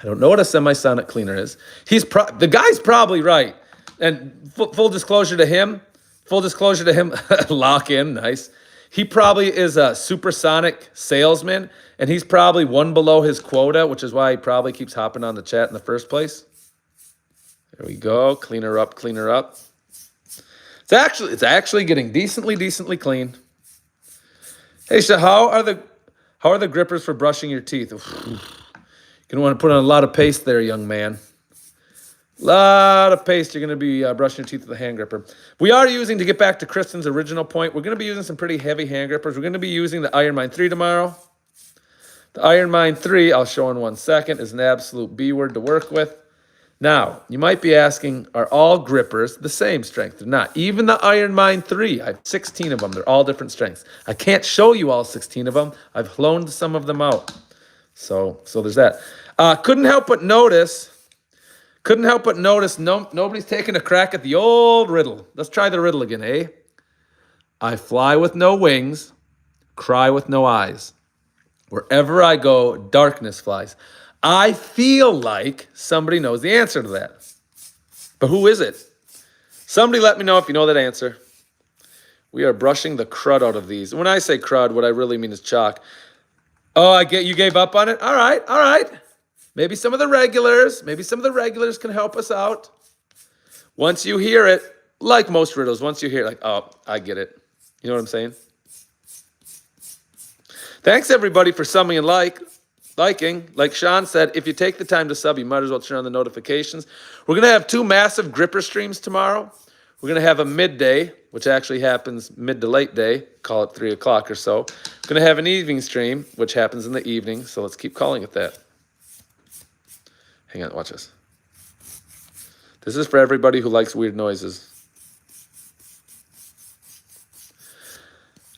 I don't know what a semi-sonic cleaner is. The guy's probably right. And full disclosure to him, lock in, nice. He probably is a supersonic salesman, and he's probably one below his quota, which is why he probably keeps hopping on the chat in the first place. There we go. Clean her up. It's actually getting decently clean. Hey, so how are the grippers for brushing your teeth? Oof. You're gonna want to put on a lot of paste there, young man. Lot of paste. You're gonna be brushing your teeth with a hand gripper. We are using, to get back to Kristen's original point, we're gonna be using some pretty heavy hand grippers. We're gonna be using the Iron Mind 3 tomorrow. The Iron Mind 3, I'll show in 1 second, is an absolute B word to work with. Now, you might be asking, are all grippers the same strength? They're not. Even the Iron Mind 3, I have 16 of them. They're all different strengths. I can't show you all 16 of them. I've loaned some of them out. So there's that. Couldn't help but notice, nobody's taking a crack at the old riddle. Let's try the riddle again, eh? I fly with no wings, cry with no eyes. Wherever I go, darkness flies. I feel like somebody knows the answer to that. But who is it? Somebody let me know if you know that answer. We are brushing the crud out of these. When I say crud, what I really mean is chalk. Oh, you gave up on it? All right. Maybe some of the regulars can help us out. Once you hear it, like most riddles, once you hear it, like, oh, I get it. You know what I'm saying? Thanks, everybody, for subbing and liking. Like Sean said, if you take the time to sub, you might as well turn on the notifications. We're going to have 2 massive gripper streams tomorrow. We're going to have a midday, which actually happens mid to late day, call it 3 o'clock or so. We're going to have an evening stream, which happens in the evening, so let's keep calling it that. Hang on, watch this. This is for everybody who likes weird noises.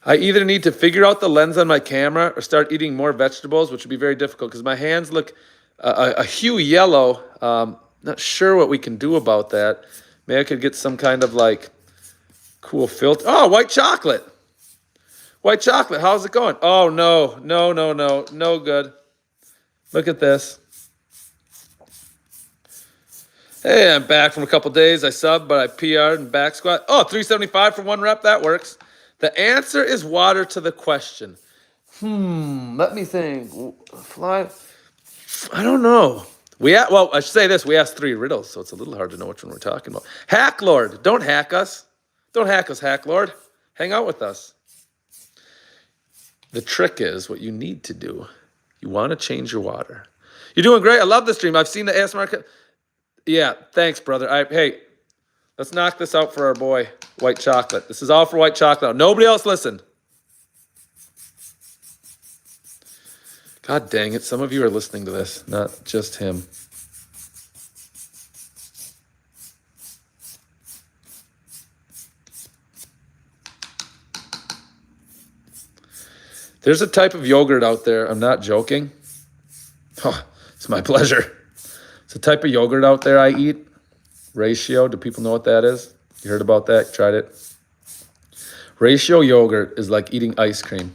I either need to figure out the lens on my camera or start eating more vegetables, which would be very difficult because my hands look a hue yellow. Not sure what we can do about that. Maybe I could get some kind of like cool filter. Oh, white chocolate. White chocolate, how's it going? Oh, no good. Look at this. Hey, I'm back from a couple days. I subbed, but I PR'd and back squat. Oh, 375 for 1 rep. That works. The answer is water to the question. Let me think. Fly. I don't know. Well, I should say this. We asked 3 riddles, so it's a little hard to know which one we're talking about. Hack Lord. Don't hack us. Don't hack us, Hack Lord. Hang out with us. The trick is what you need to do. You want to change your water. You're doing great. I love the stream. I've seen the ASMR. Yeah, thanks, brother. Hey, let's knock this out for our boy, White Chocolate. This is all for White Chocolate. Nobody else listened. God dang it. Some of you are listening to this, not just him. There's a type of yogurt out there. I'm not joking. Oh, it's my pleasure. It's a type of yogurt out there I eat. Ratio. Do people know what that is? You heard about that? Tried it? Ratio yogurt is like eating ice cream.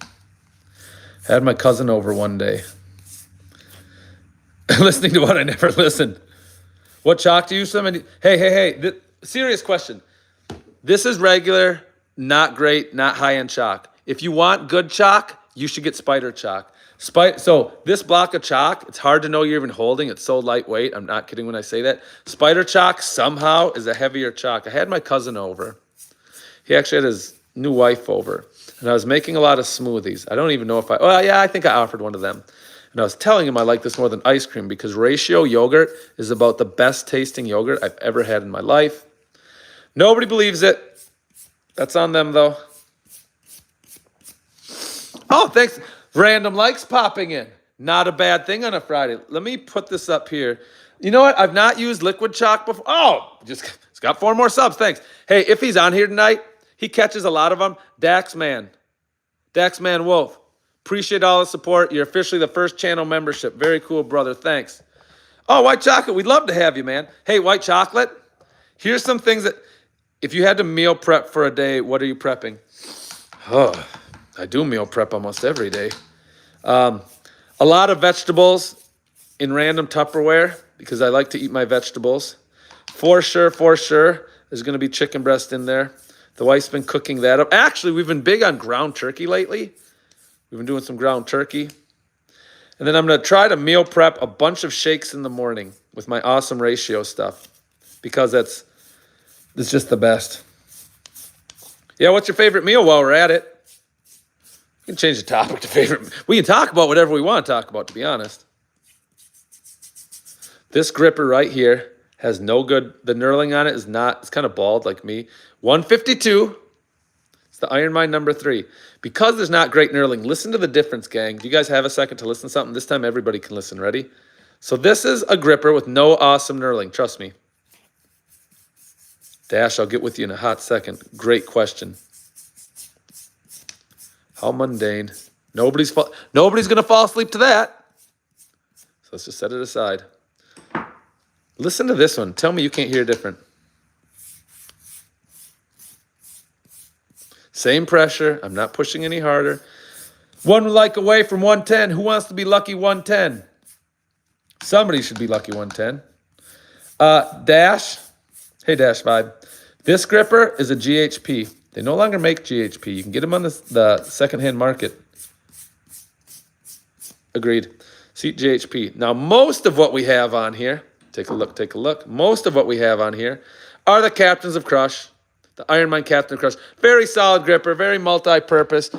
I had my cousin over one day. Listening to what I never listened. What chalk do you use? Hey. Serious question. This is regular, not great, not high-end chalk. If you want good chalk, you should get spider chalk. So this block of chalk, it's hard to know you're even holding. It's so lightweight. I'm not kidding when I say that. Spider chalk somehow is a heavier chalk. I had my cousin over. He actually had his new wife over. And I was making a lot of smoothies. I don't even know if I think I offered one of them. And I was telling him I like this more than ice cream because Ratio yogurt is about the best tasting yogurt I've ever had in my life. Nobody believes it. That's on them, though. Oh, thanks. Random likes popping in. Not a bad thing on a Friday. Let me put this up here. You know what? I've not used liquid chalk before. Oh, it's got 4 more subs. Thanks. Hey, if he's on here tonight, he catches a lot of them. Daxman Wolf. Appreciate all the support. You're officially the first channel membership. Very cool, brother. Thanks. Oh, White Chocolate. We'd love to have you, man. Hey, White Chocolate. Here's some things that, if you had to meal prep for a day, what are you prepping? Oh, I do meal prep almost every day. A lot of vegetables in random Tupperware because I like to eat my vegetables. For sure, there's going to be chicken breast in there. The wife's been cooking that up. Actually, we've been big on ground turkey lately. We've been doing some ground turkey. And then I'm going to try to meal prep a bunch of shakes in the morning with my awesome Ratio stuff because it's just the best. Yeah, what's your favorite meal while we're at it? We can change the topic to favorite. We can talk about whatever we want to talk about, to be honest. This gripper right here has no good. The knurling on it is not, it's kind of bald like me. 152. It's the Iron Mine number 3. Because there's not great knurling, listen to the difference, gang. Do you guys have a second to listen to something? This time everybody can listen. Ready? So this is a gripper with no awesome knurling. Trust me. Dash, I'll get with you in a hot second. Great question. How mundane. Nobody's going to fall asleep to that. So let's just set it aside. Listen to this one. Tell me you can't hear different. Same pressure. I'm not pushing any harder. 1 like away from 110. Who wants to be lucky 110? Somebody should be lucky 110. Dash. Hey, Dash Vibe. This gripper is a GHP. They no longer make GHP. You can get them on the secondhand market. Agreed. See, GHP. Now, most of what we have on here, take a look. Most of what we have on here are the Captains of Crush, the Iron Mine Captain of Crush. Very solid gripper, very multi-purpose.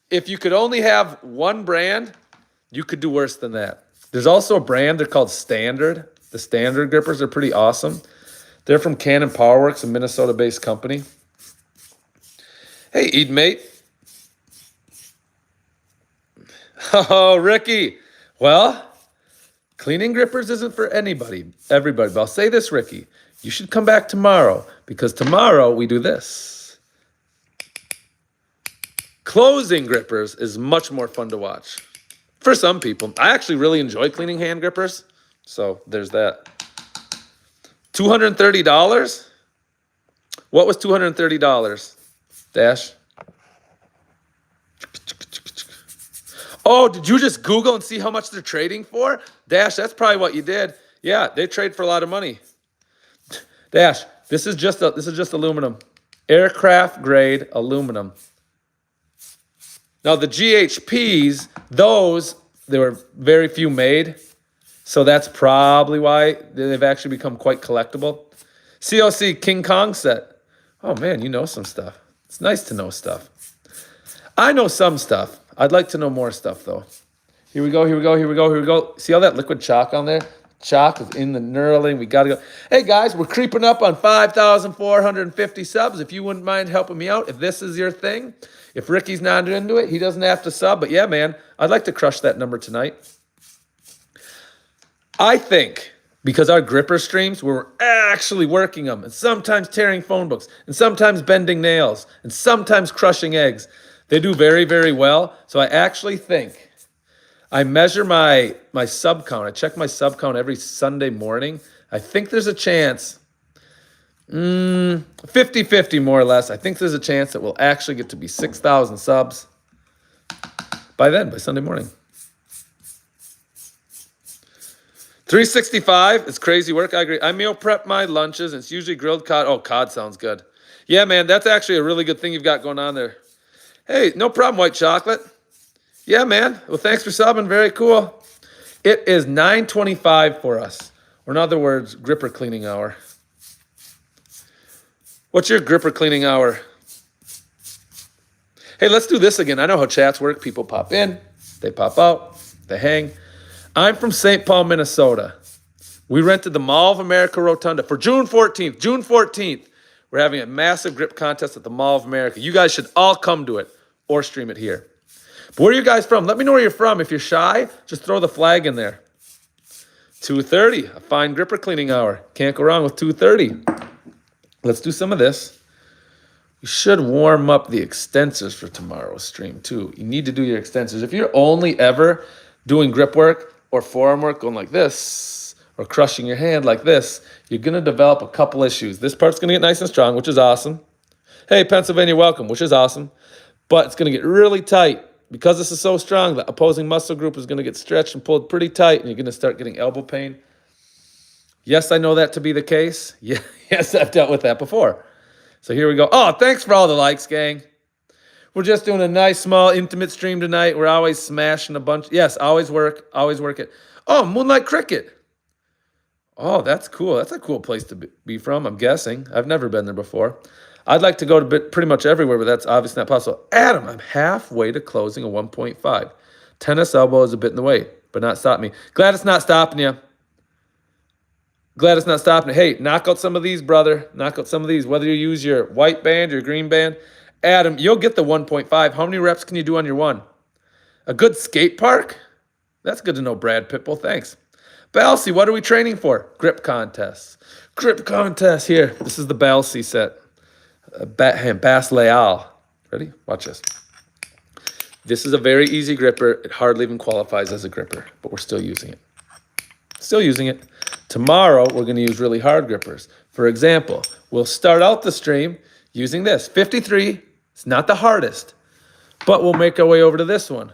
If you could only have one brand, you could do worse than that. There's also a brand, they're called Standard. The Standard grippers are pretty awesome. They're from Cannon Powerworks, a Minnesota-based company. Hey, Eden Mate. Oh, Ricky. Well, cleaning grippers isn't for everybody. But I'll say this, Ricky. You should come back tomorrow because tomorrow we do this. Closing grippers is much more fun to watch. For some people. I actually really enjoy cleaning hand grippers. So there's that. $230? What was $230? Dash. Oh, did you just Google and see how much they're trading for? Dash, that's probably what you did. Yeah, they trade for a lot of money. Dash, this is just aluminum. Aircraft grade aluminum. Now the GHPs, there were very few made. So that's probably why they've actually become quite collectible. COC King Kong set. Oh man, you know some stuff. It's nice to know stuff. I know some stuff. I'd like to know more stuff though. Here we go, here we go, here we go, here we go. See all that liquid chalk on there? Chalk is in the knurling. We got to go. Hey guys, we're creeping up on 5,450 subs. If you wouldn't mind helping me out, if this is your thing, if Ricky's not into it, he doesn't have to sub. But yeah, man, I'd like to crush that number tonight. I think because our gripper streams, we're actually working them and sometimes tearing phone books and sometimes bending nails and sometimes crushing eggs. They do very, very well. So I actually think I measure my sub count. I check my sub count every Sunday morning. I think there's a chance, 50-50 more or less. I think there's a chance that we'll actually get to be 6,000 subs by Sunday morning. 365, it's crazy work, I agree. I meal prep my lunches, and it's usually grilled cod. Oh, cod sounds good. Yeah, man, that's actually a really good thing you've got going on there. Hey, no problem, white chocolate. Yeah, man. Well, thanks for subbing. Very cool. It is 9:25 for us, or in other words, gripper cleaning hour. What's your gripper cleaning hour? Hey, let's do this again. I know how chats work. People pop in, they pop out, they hang. I'm from St. Paul, Minnesota. We rented the Mall of America Rotunda for June 14th. June 14th, we're having a massive grip contest at the Mall of America. You guys should all come to it or stream it here. But where are you guys from? Let me know where you're from. If you're shy, just throw the flag in there. 2:30, a fine gripper cleaning hour. Can't go wrong with 2:30. Let's do some of this. You should warm up the extensors for tomorrow's stream too. You need to do your extensors. If you're only ever doing grip work or forearm work going like this, or crushing your hand like this, you're going to develop a couple issues. This part's going to get nice and strong, which is awesome. Hey, Pennsylvania, welcome, which is awesome. But it's going to get really tight. Because this is so strong, the opposing muscle group is going to get stretched and pulled pretty tight, and you're going to start getting elbow pain. Yes, I know that to be the case. Yeah, yes, I've dealt with that before. So here we go. Oh, thanks for all the likes, gang. We're just doing a nice, small, intimate stream tonight. We're always smashing a bunch. Yes, always work it. Oh, Moonlight Cricket. Oh, that's cool. That's a cool place to be from, I'm guessing. I've never been there before. I'd like to go to pretty much everywhere, but that's obviously not possible. Adam, I'm halfway to closing a 1.5. Tennis elbow is a bit in the way, but not stopping me. Glad it's not stopping you. Glad it's not stopping you. Hey, knock out some of these, brother. Knock out some of these, whether you use your white band or your green band. Adam, you'll get the 1.5. How many reps can you do on your one? A good skate park? That's good to know, Brad Pitbull. Thanks. Balsy, what are we training for? Grip contests. Grip contests here. This is the Balsy set. Bass Leal. Ready? Watch this. This is a very easy gripper. It hardly even qualifies as a gripper, but we're still using it. Still using it. Tomorrow, we're going to use really hard grippers. For example, we'll start out the stream using this. 53. It's not the hardest, but we'll make our way over to this one.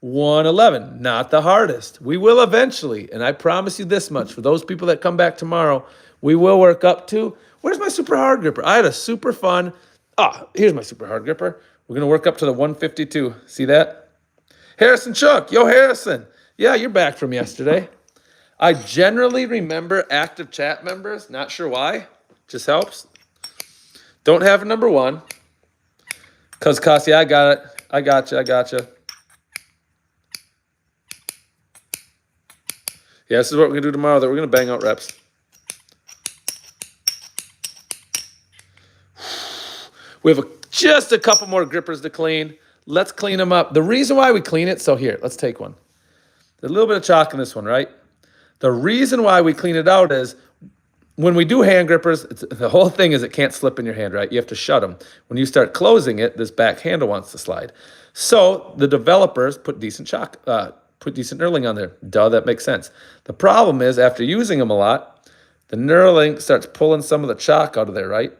111, not the hardest. We will eventually, and I promise you this much, for those people that come back tomorrow, we will work up to, where's my super hard gripper? I had a super fun, here's my super hard gripper. We're going to work up to the 152. See that? Harrison Chuck, yo Harrison. Yeah, you're back from yesterday. I generally remember active chat members, not sure why, just helps. Don't have a number one. Because, Cassie, I got it. I got you. Yeah, this is what we're going to do tomorrow. That we're going to bang out reps. We have just a couple more grippers to clean. Let's clean them up. The reason why we clean it, so here, let's take one. There's a little bit of chalk in this one, right? The reason why we clean it out is when we do hand grippers, the whole thing is it can't slip in your hand, right? You have to shut them. When you start closing it, this back handle wants to slide. So the developers put decent knurling on there. Duh, that makes sense. The problem is after using them a lot, the knurling starts pulling some of the chalk out of there, right?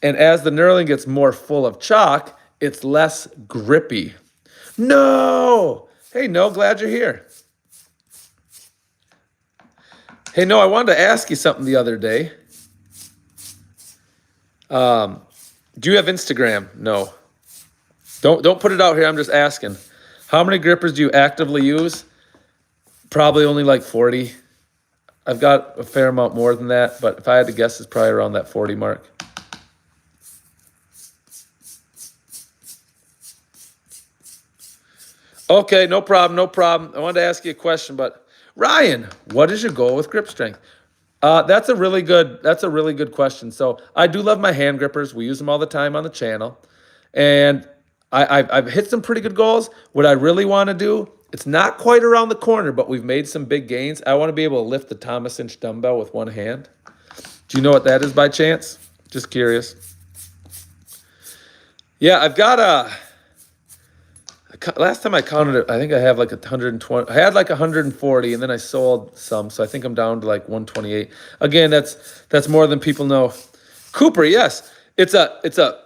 And as the knurling gets more full of chalk, it's less grippy. No! Hey, no, glad you're here. Hey, no, I wanted to ask you something the other day. Do you have Instagram? No. Don't put it out here. I'm just asking. How many grippers do you actively use? Probably only like 40. I've got a fair amount more than that, but if I had to guess, it's probably around that 40 mark. Okay, no problem, no problem. I wanted to ask you a question, but Ryan, what is your goal with grip strength? That's a really good question. So I do love my hand grippers. We use them all the time on the channel, and I've hit some pretty good goals. What I really want to do, it's not quite around the corner, but we've made some big gains. I want to be able to lift the Thomas inch dumbbell with one hand. Do you know what that is by chance? Just curious. Yeah, I've got last time I counted it, I think I have like 120. I had like 140, and then I sold some, so I think I'm down to like 128. Again, that's more than people know. Cooper, yes, it's a.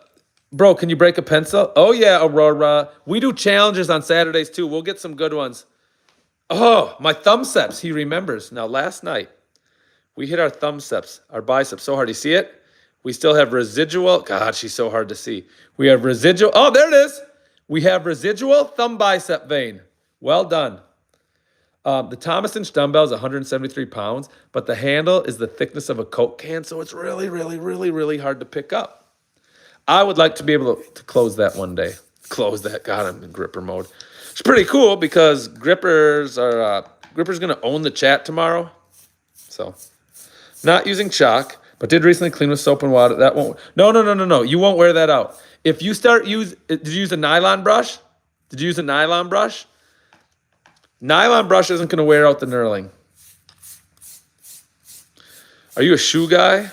Bro, can you break a pencil? Oh yeah, Aurora. We do challenges on Saturdays too. We'll get some good ones. Oh, my thumbceps. He remembers. Now last night we hit our thumbceps, our biceps so hard. You see it? We still have residual. God, she's so hard to see. We have residual. Oh, there it is. We have residual thumb bicep vein. Well done. The Thomas inch dumbbell is 173 pounds, but the handle is the thickness of a Coke can, so it's really, really, really, really hard to pick up. I would like to be able to close that one day. Close that. God, I'm in gripper mode. It's pretty cool because Gripper's going to own the chat tomorrow. So, not using chalk, but did recently clean with soap and water. That won't. No. You won't wear that out. If you start did you use a nylon brush? Did you use a nylon brush? Nylon brush isn't going to wear out the knurling. Are you a shoe guy?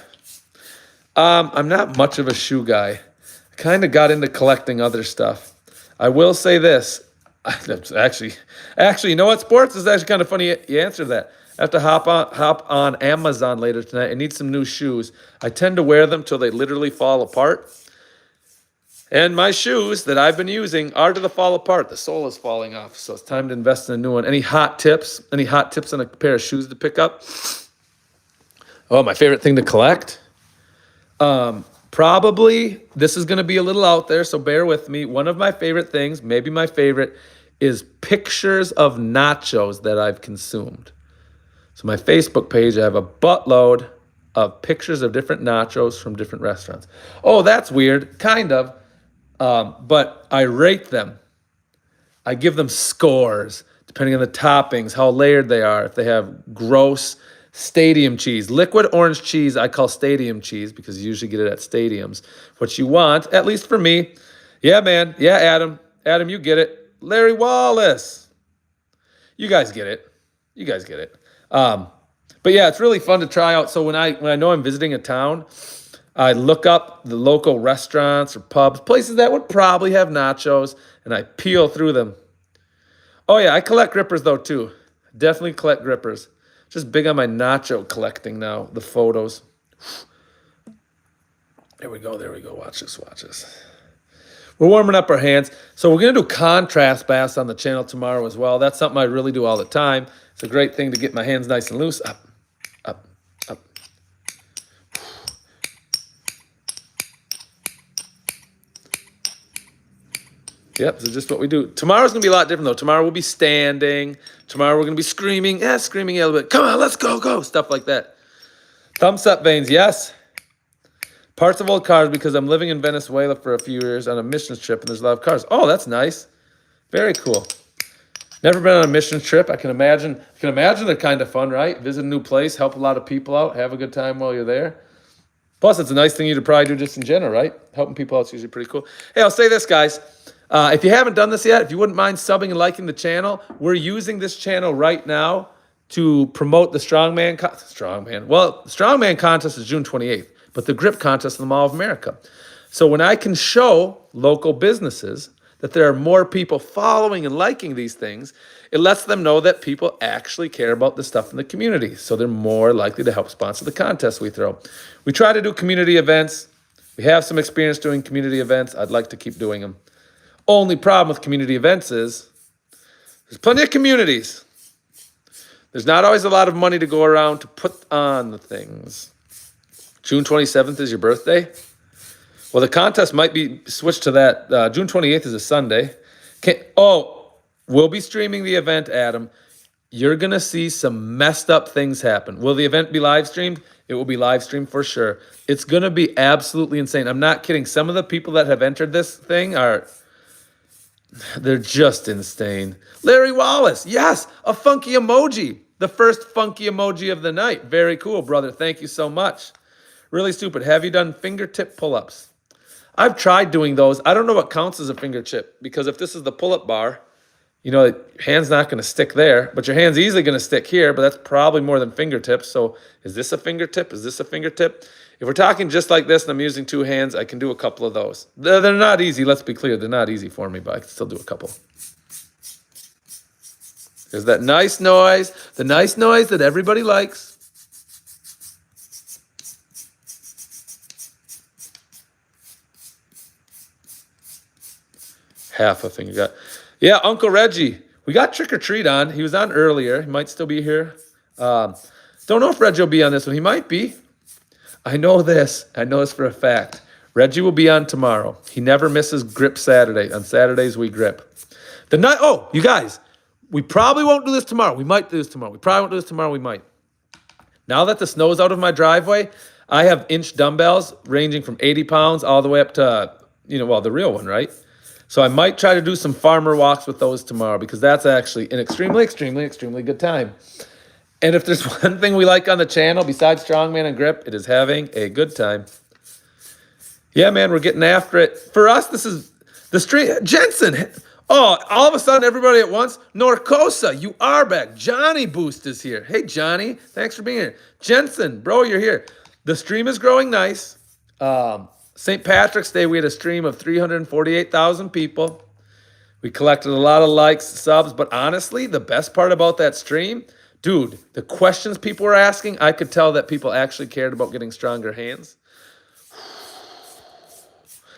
I'm not much of a shoe guy. I kind of got into collecting other stuff. I will say this. Actually, you know what? Sports is actually kind of funny. You answered that. I have to hop on Amazon later tonight. I need some new shoes. I tend to wear them till they literally fall apart. And my shoes that I've been using are to the fall apart. The sole is falling off, so it's time to invest in a new one. Any hot tips? Any hot tips on a pair of shoes to pick up? Oh, my favorite thing to collect? Probably, this is going to be a little out there, so bear with me. One of my favorite things, maybe my favorite, is pictures of nachos that I've consumed. So my Facebook page, I have a buttload of pictures of different nachos from different restaurants. Oh, that's weird, kind of. But I rate them. I give them scores, depending on the toppings, how layered they are, if they have gross stadium cheese. Liquid orange cheese I call stadium cheese because you usually get it at stadiums. What you want, at least for me. Yeah, man. Yeah, Adam. Adam, you get it. Larry Wallace. You guys get it. You guys get it. But yeah, it's really fun to try out. So when I know I'm visiting a town, I look up the local restaurants or pubs, places that would probably have nachos, and I peel through them. Oh yeah, I collect grippers though too. Definitely collect grippers. Just big on my nacho collecting now, the photos. There we go. Watch this. We're warming up our hands. So we're going to do contrast baths on the channel tomorrow as well. That's something I really do all the time. It's a great thing to get my hands nice and loose. Up. Yep, so just what we do. Tomorrow's going to be a lot different, though. Tomorrow we'll be standing. Tomorrow we're going to be screaming. Yeah, screaming a little bit. Come on, let's go. Stuff like that. Thumbs up veins, yes. Parts of old cars because I'm living in Venezuela for a few years on a missions trip, and there's a lot of cars. Oh, that's nice. Very cool. Never been on a missions trip. I can imagine they're kind of fun, right? Visit a new place, help a lot of people out, have a good time while you're there. Plus, it's a nice thing you to probably do just in general, right? Helping people out is usually pretty cool. Hey, I'll say this, guys. If you haven't done this yet, if you wouldn't mind subbing and liking the channel, we're using this channel right now to promote the Strongman contest is June 28th, but the grip contest in the Mall of America. So when I can show local businesses that there are more people following and liking these things, it lets them know that people actually care about the stuff in the community. So they're more likely to help sponsor the contests we throw. We try to do community events. We have some experience doing community events. I'd like to keep doing them. Only problem with community events is there's plenty of communities. There's not always a lot of money to go around to put on the things. June 27th is your birthday? Well, the contest might be switched to that. June 28th is a Sunday. We'll be streaming the event, Adam. You're going to see some messed up things happen. Will the event be live streamed? It will be live streamed for sure. It's going to be absolutely insane. I'm not kidding. Some of the people that have entered this thing they're just insane. Larry Wallace, yes, a funky emoji. The first funky emoji of the night. Very cool, brother. Thank you so much. Really stupid. Have you done fingertip pull-ups? I've tried doing those. I don't know what counts as a fingertip, because if this is the pull-up bar, your hand's not going to stick there, but your hand's easily going to stick here, but that's probably more than fingertips. So is this a fingertip? Is this a fingertip? If we're talking just like this and I'm using two hands, I can do a couple of those. They're not easy. Let's be clear. They're not easy for me, but I can still do a couple. There's that nice noise, the nice noise that everybody likes. Half a finger got. Yeah, Uncle Reggie. We got Trick or Treat on. He was on earlier. He might still be here. Don't know if Reggie will be on this one. He might be. I know this. I know this for a fact. Reggie will be on tomorrow. He never misses Grip Saturday. On Saturdays, we grip. You guys, we probably won't do this tomorrow. We might do this tomorrow. We probably won't do this tomorrow. We might. Now that the snow's out of my driveway, I have inch dumbbells ranging from 80 pounds all the way up to, the real one, right? So I might try to do some farmer walks with those tomorrow, because that's actually an extremely, extremely, extremely good time. And if there's one thing we like on the channel besides Strongman and Grip, it is having a good time. Yeah, man, we're getting after it. For us, this is the stream. Jensen, all of a sudden, everybody at once. Norcosa, you are back. Johnny Boost is here. Hey, Johnny, thanks for being here. Jensen, bro, you're here. The stream is growing nice. St. Patrick's Day, we had a stream of 348,000 people. We collected a lot of likes, subs, but honestly, the best part about that stream, dude, the questions people were asking, I could tell that people actually cared about getting stronger hands.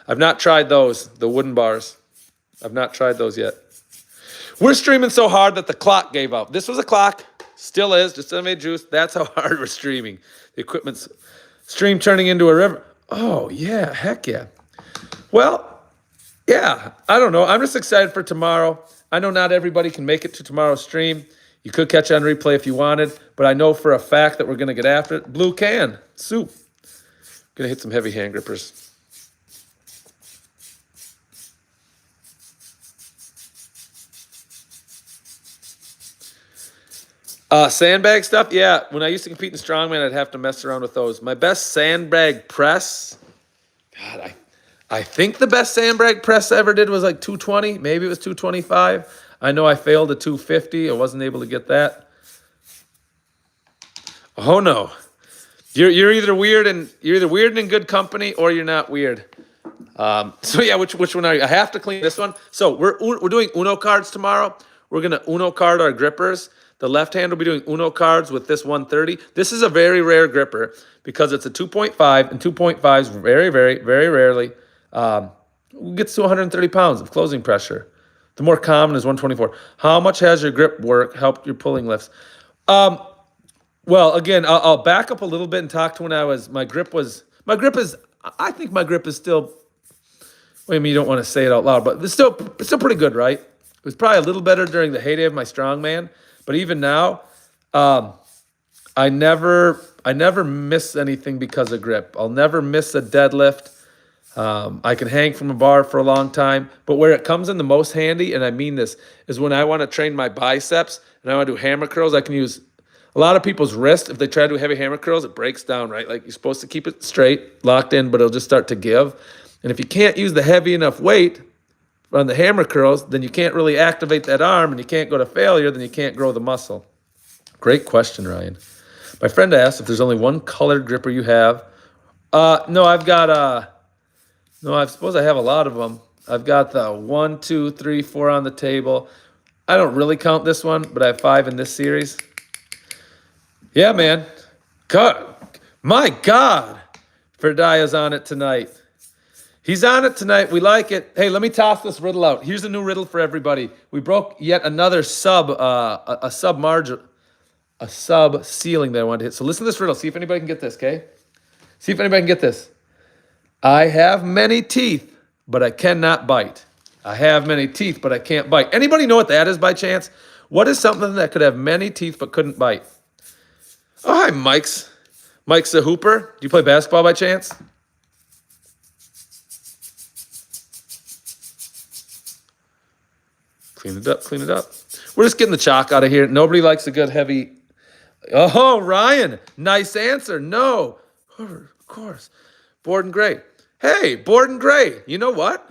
I've not tried those, the wooden bars. I've not tried those yet. We're streaming so hard that the clock gave up. This was a clock, still is, just made juice. That's how hard we're streaming. The equipment's stream turning into a river. Oh, yeah, heck yeah. Well, yeah, I don't know. I'm just excited for tomorrow. I know not everybody can make it to tomorrow's stream. You could catch it on replay if you wanted, but I know for a fact that we're going to get after it. Blue can, soup. Going to hit some heavy hand grippers. Sandbag stuff, yeah. When I used to compete in Strongman, I'd have to mess around with those. My best sandbag press, God, I think the best sandbag press I ever did was like 220. Maybe it was 225. I know I failed at 250. I wasn't able to get that. Oh no, you're either weird and in good company, or you're not weird. So yeah, which one are you? I have to clean this one. So we're doing Uno cards tomorrow. We're gonna Uno card our grippers. The left hand will be doing Uno cards with this 130. This is a very rare gripper because it's a 2.5, and 2.5s very, very, very rarely gets to 130 pounds of closing pressure. The more common is 124. How much has your grip work helped your pulling lifts? Well, again, I'll back up a little bit and talk to when I think my grip is still, well, I mean, you don't want to say it out loud, but it's still pretty good, right? It was probably a little better during the heyday of my Strongman. But even now, I never miss anything because of grip. I'll never miss a deadlift. I can hang from a bar for a long time. But where it comes in the most handy, and I mean this, is when I want to train my biceps and I want to do hammer curls. I can use a lot of people's wrist. If they try to do heavy hammer curls, it breaks down, right? Like, you're supposed to keep it straight, locked in, but it'll just start to give. And if you can't use the heavy enough weight on the hammer curls, then you can't really activate that arm, and you can't go to failure, then you can't grow the muscle. Great question, Ryan. My friend asked if there's only one colored gripper you have. No, I suppose I have a lot of them. I've got the 1, 2, 3, 4 on the table. I don't really count this one, but I have 5 in this series. Yeah, man. God, my God. Ferdia's on it tonight. He's on it tonight. We like it. Hey, let me toss this riddle out. Here's a new riddle for everybody. We broke yet another sub ceiling that I wanted to hit. So listen to this riddle. See if anybody can get this, okay? See if anybody can get this. I have many teeth, but I cannot bite. I have many teeth, but I can't bite. Anybody know what that is by chance? What is something that could have many teeth but couldn't bite? Oh, hi, Mike's. Mike's a hooper. Do you play basketball by chance? Clean it up, clean it up. We're just getting the chalk out of here. Nobody likes a good heavy. Oh, Ryan, nice answer. No, of course. Borden Gray. Hey, Borden Gray, you know what?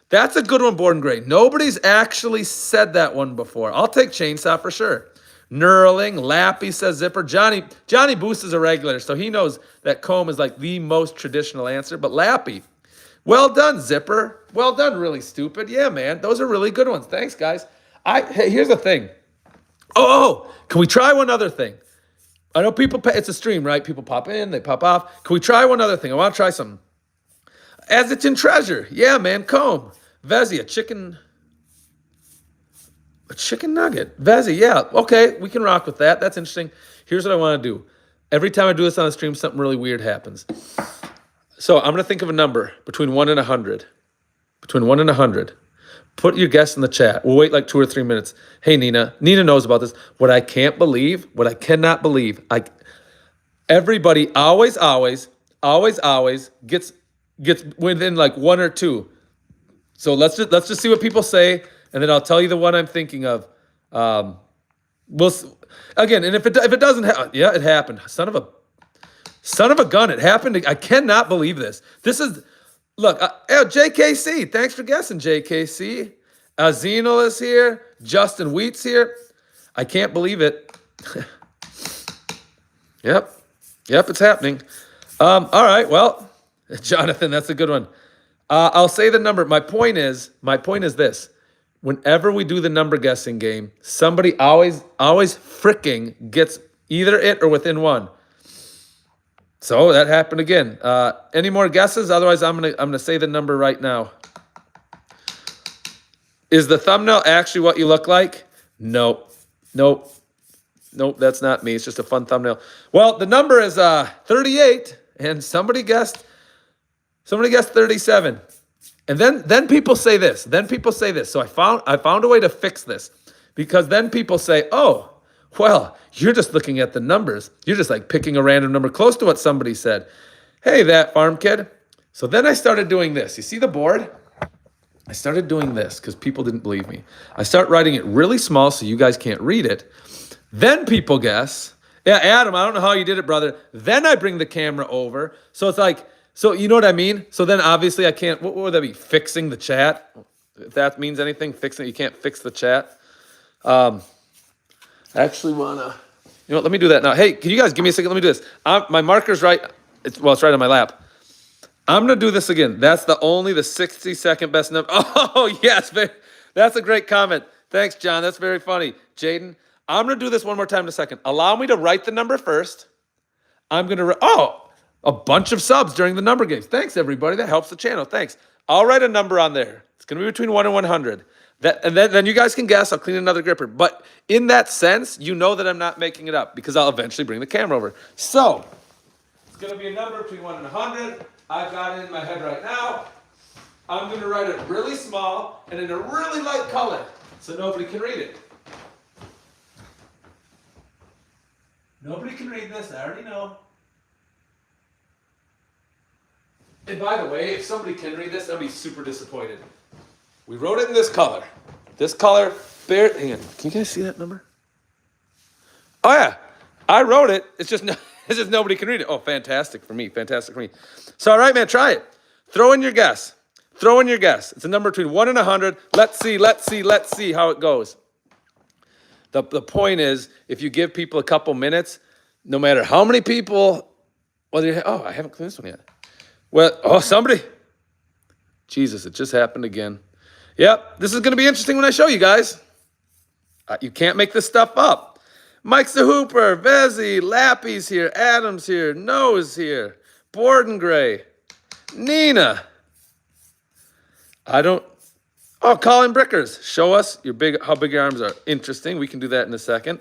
That's a good one, Borden Gray. Nobody's actually said that one before. I'll take chainsaw for sure. Knurling, Lappy says zipper. Johnny Boost is a regular, so he knows that comb is like the most traditional answer. But Lappy, well done, zipper. Well done, really stupid. Yeah, man, those are really good ones. Thanks, guys. Hey, here's the thing. Can we try one other thing? I know it's a stream, right? People pop in, they pop off. Can we try one other thing? I want to try something. As it's in treasure. Yeah, man, comb. Vezi, a chicken nugget. Vezi, yeah. Okay, we can rock with that. That's interesting. Here's what I want to do. Every time I do this on a stream, something really weird happens. So I'm going to think of a number between 1 and 100. Between 1 and 100. Put your guess in the chat. We'll wait like 2 or 3 minutes. Hey, Nina. Nina knows about this. What I cannot believe, everybody always gets within like 1 or 2. So let's just see what people say, and then I'll tell you the one I'm thinking of. Again, and if it doesn't happen, yeah, it happened. Son of a gun, it happened. I cannot believe this. Look, JKC, thanks for guessing, JKC. Zenal is here. Justin Wheat's here. I can't believe it. Yep, it's happening. All right, well, Jonathan, that's a good one. I'll say the number. My point is this. Whenever we do the number guessing game, somebody always fricking gets either it or within 1. So that happened again. Any more guesses? Otherwise, I'm gonna say the number right now. Is the thumbnail actually what you look like? Nope, that's not me. It's just a fun thumbnail. Well, the number is 38, and somebody guessed 37. And then people say this. So I found a way to fix this, because then people say, "Oh, well, you're just looking at the numbers. You're just like picking a random number close to what somebody said." Hey, that farm kid. So then I started doing this. You see the board? I started doing this because people didn't believe me. I start writing it really small so you guys can't read it. Then people guess. Yeah, Adam, I don't know how you did it, brother. Then I bring the camera over. So it's like, so you know what I mean? So then obviously I can't, what would that be? Fixing the chat? If that means anything, fixing it, you can't fix the chat. I actually want to, you know what, let me do that now. Hey, can you guys give me a second? Let me do this. My marker's right. It's right on my lap. I'm going to do this again. That's the 60-second best number. Oh, yes. That's a great comment. Thanks, John. That's very funny. Jaden, I'm going to do this one more time in a second. Allow me to write the number first. I'm going to, a bunch of subs during the number games. Thanks, everybody. That helps the channel. Thanks. I'll write a number on there. It's going to be between 1 and 100. And then you guys can guess. I'll clean another gripper. But in that sense, you know that I'm not making it up, because I'll eventually bring the camera over. So it's going to be a number between 1 and 100. I've got it in my head right now. I'm going to write it really small and in a really light color so nobody can read it. Nobody can read this. I already know. And by the way, if somebody can read this, I'll be super disappointed. We wrote it in this color. This color, hang on. Can you guys see that number? Oh, yeah. I wrote it. It's just nobody can read it. Oh, fantastic for me. So, all right, man, try it. Throw in your guess. It's a number between 1 and 100. Let's see how it goes. The point is, if you give people a couple minutes, no matter how many people, I haven't cleaned this one yet. Well, somebody. Jesus, it just happened again. Yep, this is going to be interesting when I show you guys. You can't make this stuff up. Mike's the Hooper, Vezi, Lappy's here, Adam's here, Noah's here, Borden Gray, Nina. Colin Brickers, show us how big your arms are. Interesting, we can do that in a second.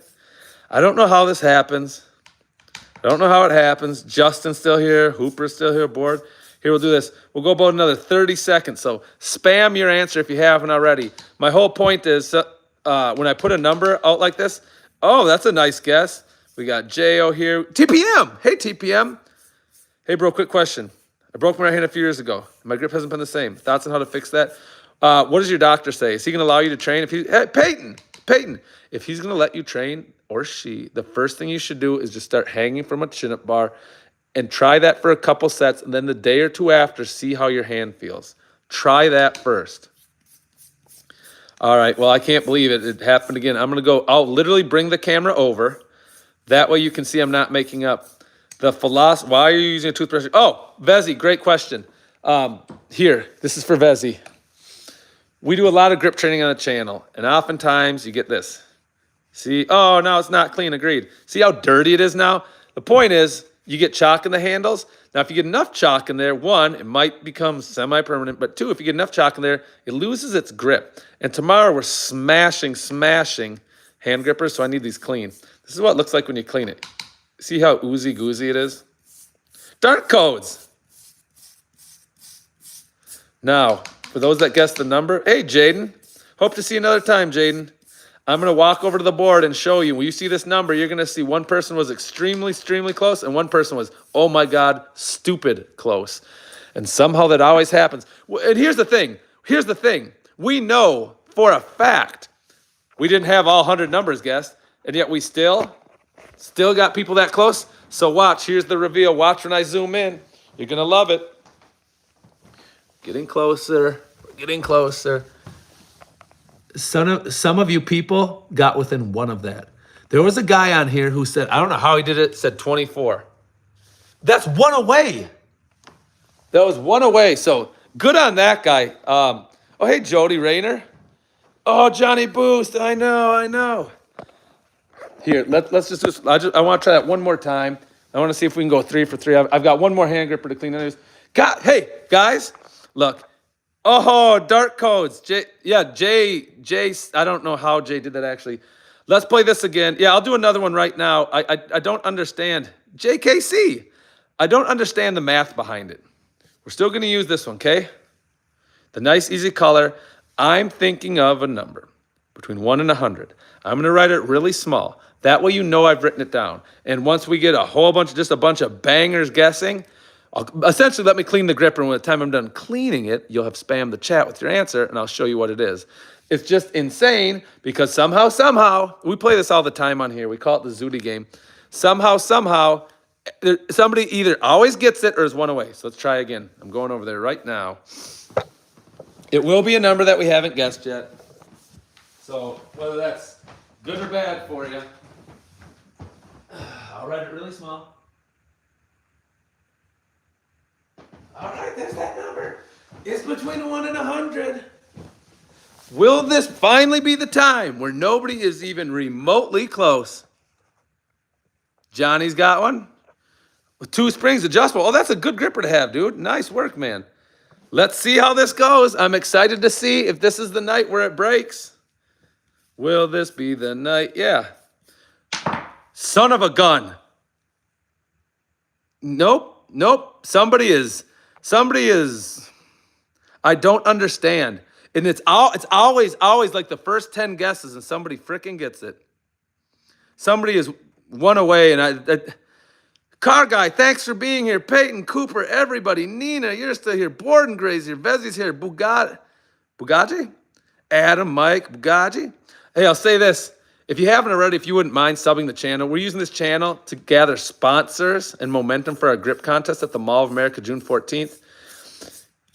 I don't know how this happens. I don't know how it happens. Justin's still here. Hooper's still here, board. Here, we'll do this. We'll go about another 30 seconds. So spam your answer if you haven't already. My whole point is when I put a number out like this, oh, that's a nice guess. We got J.O. here. TPM. Hey, TPM. Hey, bro, quick question. I broke my right hand a few years ago. My grip hasn't been the same. Thoughts on how to fix that? What does your doctor say? Is he going to allow you to train? Hey, Peyton, if he's going to let you train, or she, the first thing you should do is just start hanging from a chin-up bar and try that for a couple sets, and then the day or two after, see how your hand feels. Try that first. All right, well, I can't believe it. It happened again. I'm going to go, I'll literally bring the camera over. That way you can see I'm not making up. The philosophy, why are you using a toothbrush? Oh, Vezi, great question. Here, this is for Vezi. We do a lot of grip training on the channel, and oftentimes you get this. See, oh, now it's not clean, agreed. See how dirty it is now? The point is, you get chalk in the handles. Now, if you get enough chalk in there, one, it might become semi-permanent, but two, if you get enough chalk in there, it loses its grip. And tomorrow we're smashing hand grippers, so I need these clean. This is what it looks like when you clean it. See how oozy-goozy it is? Dark codes. Now, for those that guessed the number, hey, Jaden. Hope to see you another time, Jaden. I'm going to walk over to the board and show you. When you see this number, you're going to see one person was extremely close, and one person was, oh my God, stupid close. And somehow that always happens. And here's the thing. We know for a fact we didn't have all 100 numbers guessed, and yet we still got people that close. So watch. Here's the reveal. Watch when I zoom in. You're going to love it. Getting closer. Getting closer. Some of you people got within one of that. There was a guy on here who said, I don't know how he did it, said 24. That's one away. That was one away. So good on that guy. Oh, hey, Jody Rayner. Oh, Johnny Boost. I know. Here, let's just do this. I want to try that one more time. I want to see if we can go 3 for 3. I've got one more hand gripper to clean. Hey, guys, look. Oh, dark codes. Jay, I don't know how Jay did that actually. Let's play this again. Yeah, I'll do another one right now. I don't understand. JKC. I don't understand the math behind it. We're still going to use this one, okay? The nice, easy color. I'm thinking of a number between 1 and 100. I'm going to write it really small. That way you know I've written it down. And once we get just a bunch of bangers guessing, essentially let me clean the gripper, and by the time I'm done cleaning it, you'll have spammed the chat with your answer, and I'll show you what it is. It's just insane because somehow, we play this all the time on here. We call it the Zooty game. Somehow, somebody either always gets it or is one away. So let's try again. I'm going over there right now. It will be a number that we haven't guessed yet. So whether that's good or bad for you, I'll write it really small. All right, there's that number. It's between 1 and 100. Will this finally be the time where nobody is even remotely close? Johnny's got one. With 2 springs adjustable. Oh, that's a good gripper to have, dude. Nice work, man. Let's see how this goes. I'm excited to see if this is the night where it breaks. Will this be the night? Yeah. Son of a gun. Nope. Somebody is, I don't understand. And it's always like the first 10 guesses and somebody freaking gets it. Somebody is one away, and Car Guy, thanks for being here. Peyton, Cooper, everybody. Nina, you're still here. Borden Gray's here. Vezi's here. Bugatti? Adam, Mike, Bugatti. Hey, I'll say this. If you haven't already, if you wouldn't mind subbing the channel, we're using this channel to gather sponsors and momentum for our grip contest at the Mall of America, June 14th.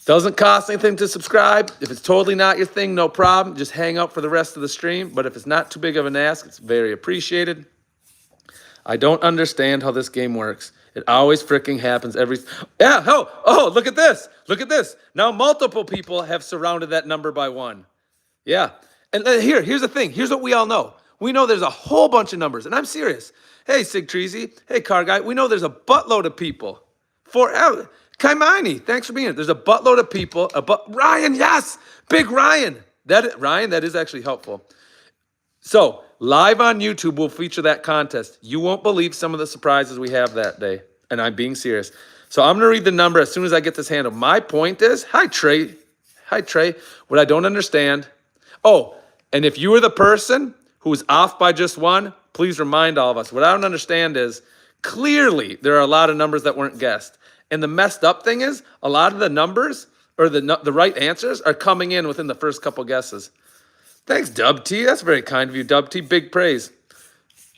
Doesn't cost anything to subscribe. If it's totally not your thing, no problem. Just hang out for the rest of the stream. But if it's not too big of an ask, it's very appreciated. I don't understand how this game works. It always freaking happens Yeah, oh, look at this. Look at this. Now multiple people have surrounded that number by 1. Yeah. And here's the thing. Here's what we all know. We know there's a whole bunch of numbers, and I'm serious. Hey, Sig Treasy. Hey, Car Guy. We know there's a buttload of people. Kaimani, thanks for being here. There's a buttload of people. Ryan, yes. Big Ryan. Ryan, that is actually helpful. So live on YouTube, we'll feature that contest. You won't believe some of the surprises we have that day. And I'm being serious. So I'm going to read the number as soon as I get this handle. My point is, hi, Trey. Hi, Trey. What I don't understand. Oh, and if you were the person who's off by just one, please remind all of us. What I don't understand is, clearly there are a lot of numbers that weren't guessed. And the messed up thing is, a lot of the numbers, or the right answers, are coming in within the first couple guesses. Thanks, Dub T. That's very kind of you, Dub T. Big praise.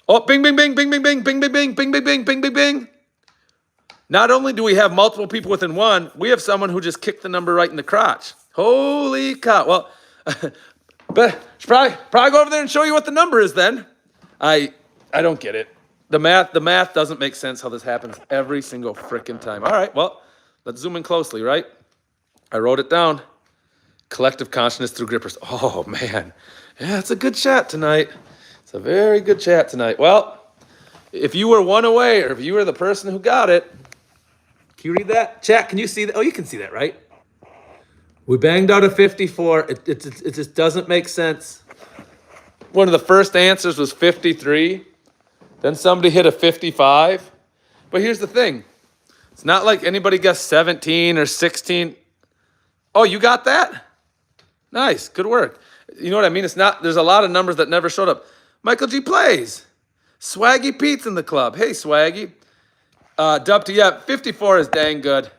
Oh, bing, bing, bing, bing, bing, bing, bing, bing, bing, bing, bing, bing, bing, bing, bing. Not only do we have multiple people within one, we have someone who just kicked the number right in the crotch. Holy cow. Well, but should probably go over there and show you what the number is then. I don't get it. The math doesn't make sense how this happens every single freaking time. All right, well, let's zoom in closely, right? I wrote it down. Collective consciousness through grippers. Oh, man. Yeah, it's a good chat tonight. It's a very good chat tonight. Well, if you were one away, or if you were the person who got it, can you read that? Chat, can you see that? Oh, you can see that, right? We banged out a 54. It just doesn't make sense. One of the first answers was 53. Then somebody hit a 55. But here's the thing. It's not like anybody guessed 17 or 16. Oh, you got that? Nice. Good work. You know what I mean? It's not, there's a lot of numbers that never showed up. Michael G plays. Swaggy Pete's in the club. Hey, Swaggy. Dub to, yeah, 54 is dang good.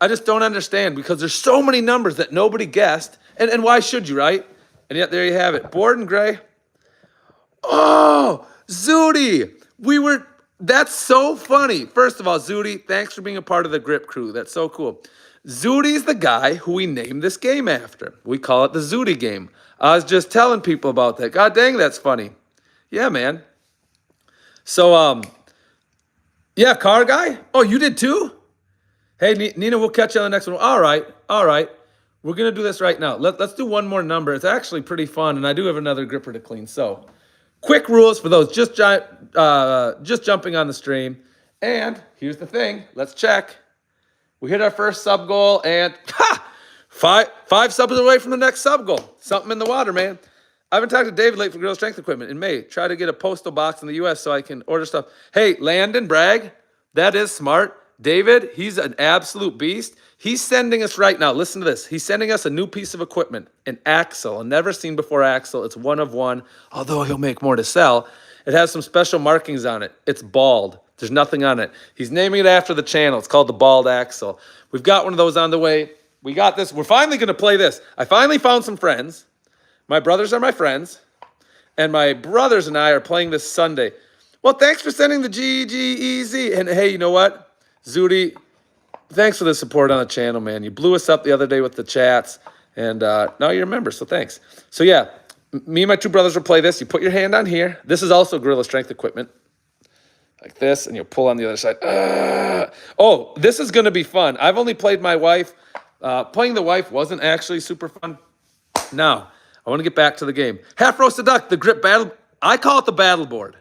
I just don't understand because there's so many numbers that nobody guessed. And why should you, right? And yet there you have it. Borden Gray. Oh, Zooty. That's so funny. First of all, Zooty, thanks for being a part of the Grip crew. That's so cool. Zooty's the guy who we named this game after. We call it the Zooty game. I was just telling people about that. God dang, that's funny. Yeah, man. So, yeah, car guy. Oh, you did too? Hey, Nina, we'll catch you on the next one. All right. We're going to do this right now. Let's do one more number. It's actually pretty fun, and I do have another gripper to clean. So, quick rules for those just jumping on the stream. And here's the thing. Let's check. We hit our first sub goal, and five subs away from the next sub goal. Something in the water, man. I haven't talked to David lately for Grill Strength Equipment in May. Try to get a postal box in the U.S. so I can order stuff. Hey, Landon Bragg, that is smart. David, he's an absolute beast. He's sending us right now, listen to this. He's sending us a new piece of equipment, an axle, a never-seen-before axle. It's one of one, although he'll make more to sell. It has some special markings on it. It's bald. There's nothing on it. He's naming it after the channel. It's called the Bald Axle. We've got one of those on the way. We got this. We're finally going to play this. I finally found some friends. My brothers are my friends. And my brothers and I are playing this Sunday. Well, thanks for sending the GGEZ. And hey, you know what? Zooty, thanks for the support on the channel, man. You blew us up the other day with the chats. And now you're a member, so thanks. So yeah, me and my two brothers will play this. You put your hand on here. This is also Gorilla Strength Equipment. Like this, and you'll pull on the other side. Oh, this is going to be fun. I've only played my wife. Playing the wife wasn't actually super fun. Now, I want to get back to the game. Half roasted duck, the grip battle. I call it the battle board.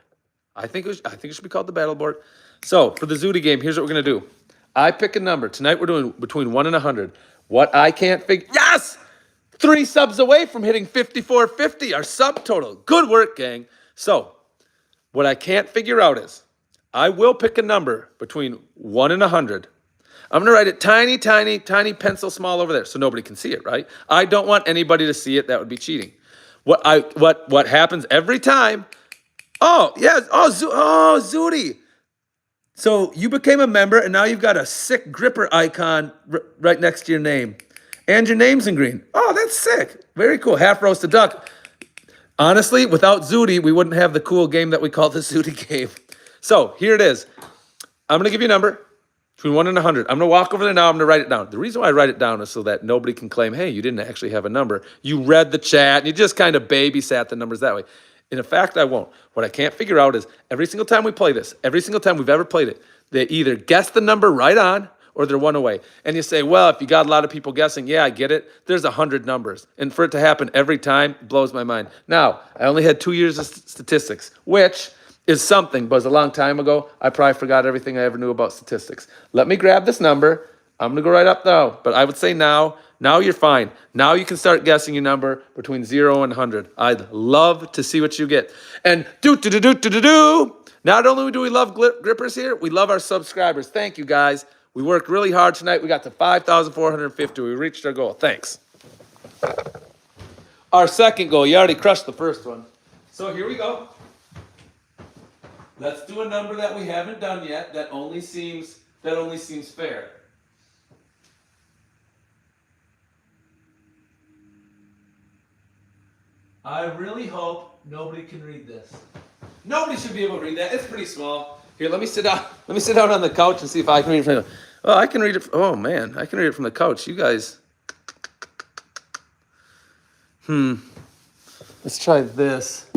I think it should be called the battle board. So, for the Zooty game, here's what we're going to do. I pick a number. Tonight we're doing between 1 and 100. What I can't figure... Yes! 3 subs away from hitting 5450, our sub total. Good work, gang. So, what I can't figure out is... I will pick a number between 1 and 100. I'm going to write it tiny, tiny, tiny pencil small over there so nobody can see it, right? I don't want anybody to see it. That would be cheating. What happens every time? Oh, yes. Oh, Zooty. So you became a member, and now you've got a sick gripper icon right next to your name. And your name's in green. Oh, that's sick. Very cool. Half roasted duck. Honestly, without Zooty, we wouldn't have the cool game that we call the Zooty game. So, here it is. I'm going to give you a number between 1 and 100. I'm going to walk over there now. I'm going to write it down. The reason why I write it down is so that nobody can claim, hey, you didn't actually have a number. You read the chat, and you just kind of babysat the numbers that way. In fact, I won't. What I can't figure out is every single time we play this, every single time we've ever played it, they either guess the number right on or they're one away. And you say, well, if you got a lot of people guessing, yeah, I get it. There's 100 numbers. And for it to happen every time blows my mind. Now, I only had 2 years of statistics, which... is something, but it was a long time ago. I probably forgot everything I ever knew about statistics. Let me grab this number. I'm going to go right up now. But I would say now, Now you're fine. Now you can start guessing your number between 0 and 100. I'd love to see what you get. And not only do we love grippers here, we love our subscribers. Thank you, guys. We worked really hard tonight. We got to 5,450. We reached our goal. Thanks. Our second goal. You already crushed the first one. So here we go. Let's do a number that we haven't done yet that only seems fair. I really hope nobody can read this. Nobody should be able to read that. It's pretty small. Here, let me sit down. Let me sit down on the couch and see if I can read it from the... Oh, I can read it. Oh, man. I can read it from the couch. You guys... Let's try this.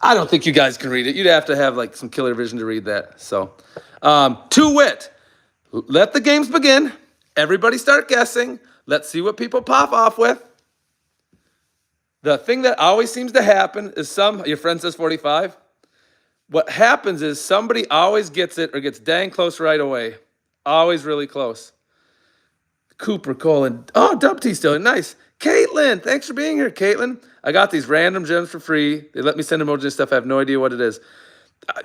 I don't think you guys can read it. You'd have to have like some killer vision to read that. So, to wit, let the games begin. Everybody start guessing. Let's see what people pop off with. The thing that always seems to happen is your friend says 45. What happens is somebody always gets it or gets dang close right away. Always really close. Cooper, Colin. Oh, Dub T still. Nice. Caitlin, thanks for being here, Caitlin. I got these random gems for free. They let me send emojis and stuff. I have no idea what it is.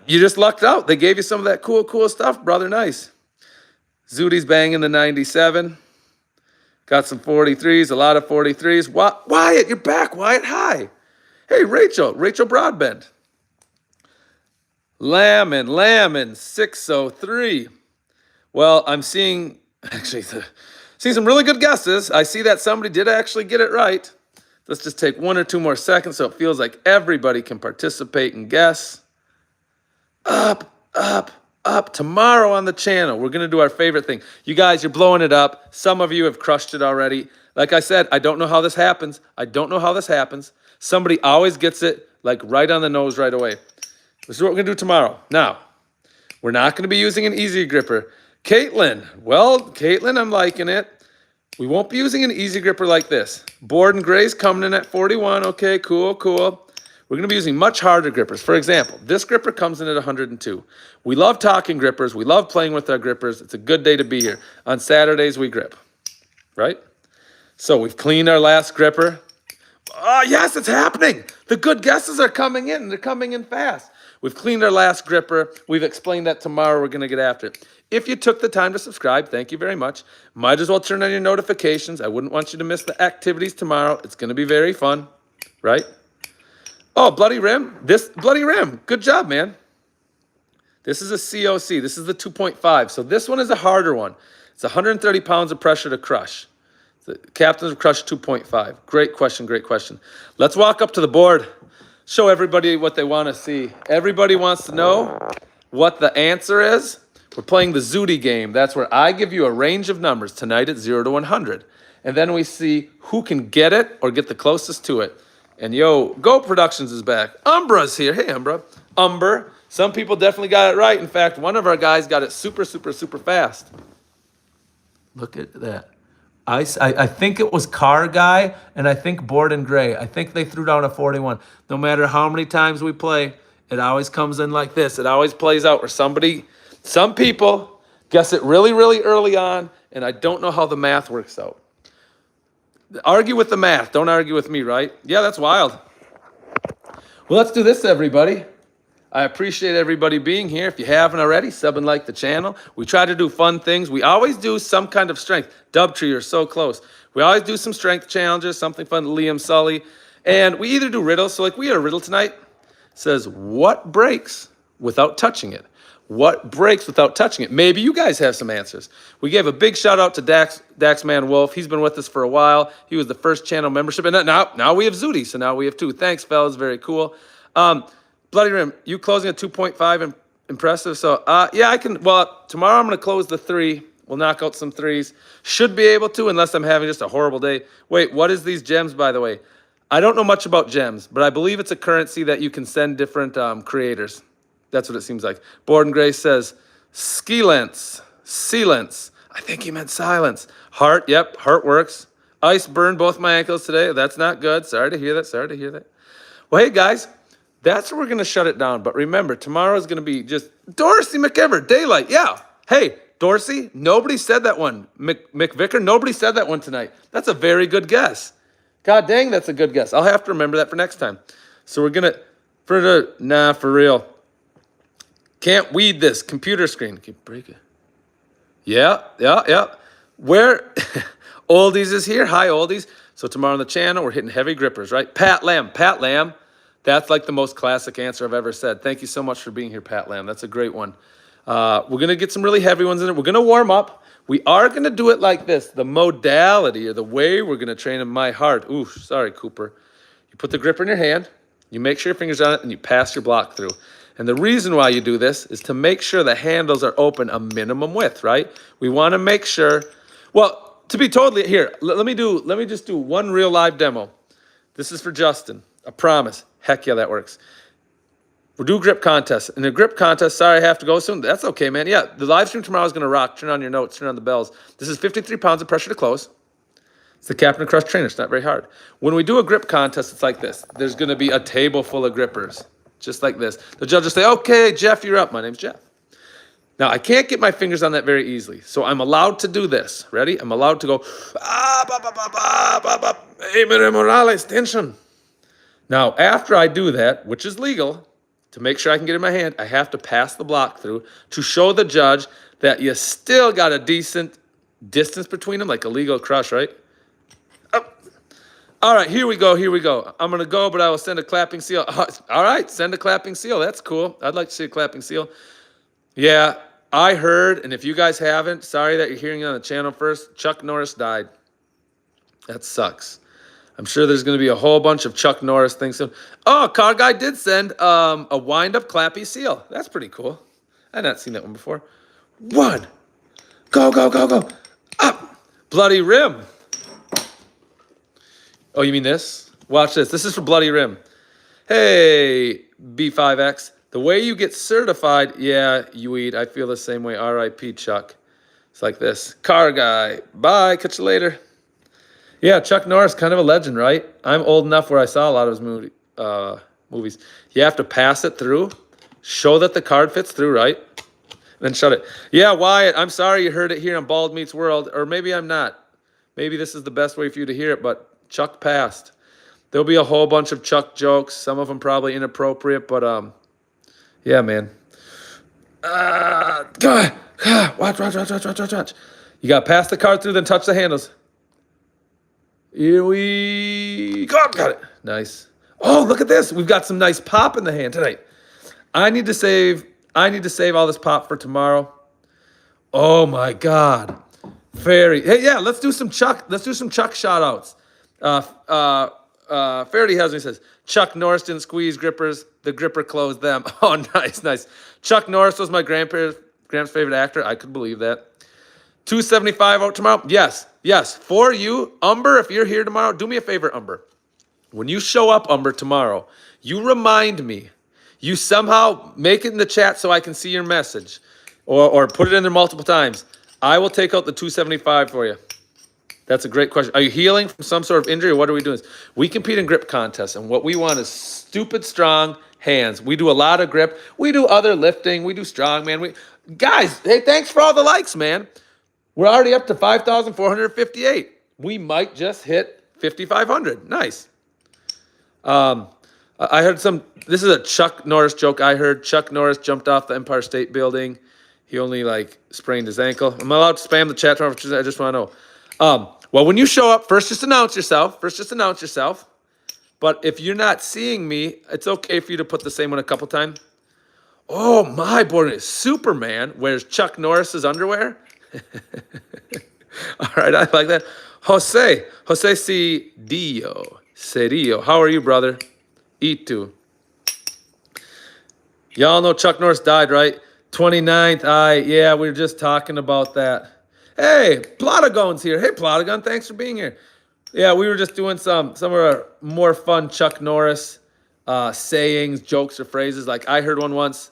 You just lucked out. They gave you some of that cool stuff, brother. Nice. Zudi's banging the 97. Got some 43s, a lot of 43s. Wyatt, you're back. Wyatt, hi. Hey, Rachel Broadbent. Lammin, 603. Well, I'm seeing some really good guesses. I see that somebody did actually get it right. Let's just take 1 or 2 more seconds so it feels like everybody can participate and guess. Up. Tomorrow on the channel, we're going to do our favorite thing. You guys, you're blowing it up. Some of you have crushed it already. Like I said, I don't know how this happens. Somebody always gets it like right on the nose right away. This is what we're going to do tomorrow. Now, we're not going to be using an easy gripper. Caitlin, I'm liking it. We won't be using an easy gripper like this. Board and Gray's coming in at 41. Okay, cool. We're going to be using much harder grippers. For example, this gripper comes in at 102. We love talking grippers. We love playing with our grippers. It's a good day to be here. On Saturdays, we grip, right? So we've cleaned our last gripper. Oh, yes, it's happening. The good guesses are coming in. They're coming in fast. We've cleaned our last gripper. We've explained that tomorrow we're going to get after it. If you took the time to subscribe, thank you very much. Might as well turn on your notifications. I wouldn't want you to miss the activities tomorrow. It's going to be very fun, right? Oh, Bloody Rim. Bloody Rim. Good job, man. This is a COC. This is the 2.5. So this one is a harder one. It's 130 pounds of pressure to crush. The Captains of Crush 2.5. Great question. Let's walk up to the board. Show everybody what they want to see. Everybody wants to know what the answer is. We're playing the Zudi game. That's where I give you a range of numbers tonight at 0 to 100. And then we see who can get it or get the closest to it. And Go Productions is back. Umbra's here. Hey, Umber. Some people definitely got it right. In fact, one of our guys got it super fast. Look at that. I think it was Car Guy, and I think Board and Gray. I think they threw down a 41. No matter how many times we play, it always comes in like this. It always plays out where some people guess it really early on, and I don't know how the math works out. Argue with the math. Don't argue with me, right? Yeah, that's wild. Well, let's do this, everybody. I appreciate everybody being here. If you haven't already, sub and like the channel. We try to do fun things. We always do some kind of strength. Dubtree, you're so close. We always do some strength challenges, something fun. Liam Sully. And we either do riddles. So like we had a riddle tonight. It says, what breaks without touching it? What breaks without touching it? Maybe you guys have some answers. We gave a big shout out to Daxman Wolf. He's been with us for a while. He was the first channel membership. And now we have Zudi. So now we have 2. Thanks, fellas. Very cool. Bloody Rim, you closing at 2.5, impressive. So, yeah, I can. Well, tomorrow I'm going to close the 3. We'll knock out some 3s. Should be able to, unless I'm having just a horrible day. Wait, what is these gems, by the way? I don't know much about gems, but I believe it's a currency that you can send different creators. That's what it seems like. Borden Gray says, Sealance. I think he meant silence. Heart, yep, heart works. Ice burned both my ankles today. That's not good. Sorry to hear that. Well, hey, guys. That's where we're going to shut it down. But remember, tomorrow is going to be just Dorsey McEver, daylight. Yeah. Hey, Dorsey, nobody said that one. McVicker, nobody said that one tonight. That's a very good guess. God dang, that's a good guess. I'll have to remember that for next time. So we're going to, for real. Can't weed this computer screen. Keep breaking. Yeah. Where Oldies is here. Hi, Oldies. So tomorrow on the channel, we're hitting heavy grippers, right? Pat Lamb. That's like the most classic answer I've ever said. Thank you so much for being here, Pat Lamb. That's a great one. We're going to get some really heavy ones in it. We're going to warm up. We are going to do it like this. The modality or the way we're going to train in my heart. Ooh, sorry, Cooper. You put the gripper in your hand. You make sure your finger's on it, and you pass your block through. And the reason why you do this is to make sure the handles are open a minimum width, right? We want to make sure, well, to be totally, here, let me just do one real live demo. This is for Justin, I promise. Heck yeah, that works. We'll do grip contest. In the grip contest, sorry I have to go soon. That's okay, man. Yeah, the live stream tomorrow is going to rock. Turn on your notes, turn on the bells. This is 53 pounds of pressure to close. It's the Captain Crush trainer. It's not very hard. When we do a grip contest, it's like this. There's going to be a table full of grippers. Just like this. The judge will say, okay, Jeff, you're up. My name's Jeff. Now, I can't get my fingers on that very easily. So I'm allowed to do this. Ready? I'm allowed to go, hey, Morales, tension. Now, after I do that, which is legal, to make sure I can get it in my hand, I have to pass the block through to show the judge that you still got a decent distance between them, like a legal crush, right? All right, here we go. I'm going to go, but I will send a clapping seal. All right, send a clapping seal. That's cool. I'd like to see a clapping seal. Yeah, I heard, and if you guys haven't, sorry that you're hearing it on the channel first, Chuck Norris died. That sucks. I'm sure there's going to be a whole bunch of Chuck Norris things soon. Oh, Car Guy did send a wind-up clappy seal. That's pretty cool. I've not seen that one before. One. Go. Up. Bloody rim. Oh, you mean this? Watch this. This is for Bloody Rim. Hey, B5X. The way you get certified, yeah, you eat. I feel the same way. R.I.P. Chuck. It's like this. Car Guy. Bye. Catch you later. Yeah, Chuck Norris, kind of a legend, right? I'm old enough where I saw a lot of his movies. You have to pass it through, show that the card fits through, right? And then shut it. Yeah, Wyatt, I'm sorry you heard it here on Bald Meets World, or maybe I'm not. Maybe this is the best way for you to hear it, but Chuck passed. There'll be a whole bunch of Chuck jokes, some of them probably inappropriate, but yeah, man. Watch. You got to pass the card through, then touch the handles. Here we go. Got it. Nice. Oh, look at this. We've got some nice pop in the hand tonight. I need to save all this pop for tomorrow. Oh my God. Hey, yeah, let's do some Chuck shout outs. Faraday has me says, Chuck Norris didn't squeeze grippers. The gripper closed them. Oh, nice. Chuck Norris was my grand's favorite actor. I could believe that. 275 out tomorrow. Yes. For you, Umber, if you're here tomorrow, do me a favor, Umber. When you show up, Umber, tomorrow, you remind me. You somehow make it in the chat so I can see your message. Or put it in there multiple times. I will take out the 275 for you. That's a great question. Are you healing from some sort of injury, or what are we doing? We compete in grip contests, and what we want is stupid strong hands. We do a lot of grip. We do other lifting. We do strongman. Guys, hey, thanks for all the likes, man. We're already up to 5,458. We might just hit 5,500. Nice. I heard this is a Chuck Norris joke I heard. Chuck Norris jumped off the Empire State Building. He only sprained his ankle. Am I allowed to spam the chat? I just want to know. Well, when you show up, first just announce yourself. But if you're not seeing me, it's okay for you to put the same one a couple times. Oh, my boy, Superman wears Chuck Norris's underwear. All right, I like that. Jose Cedillo. How are you, brother? Itu. Y'all know Chuck Norris died, right? 29th. Yeah, we were just talking about that. Hey, Plotagon's here. Hey, Plotagon, thanks for being here. Yeah, we were just doing some of our more fun Chuck Norris sayings, jokes, or phrases. Like I heard one once.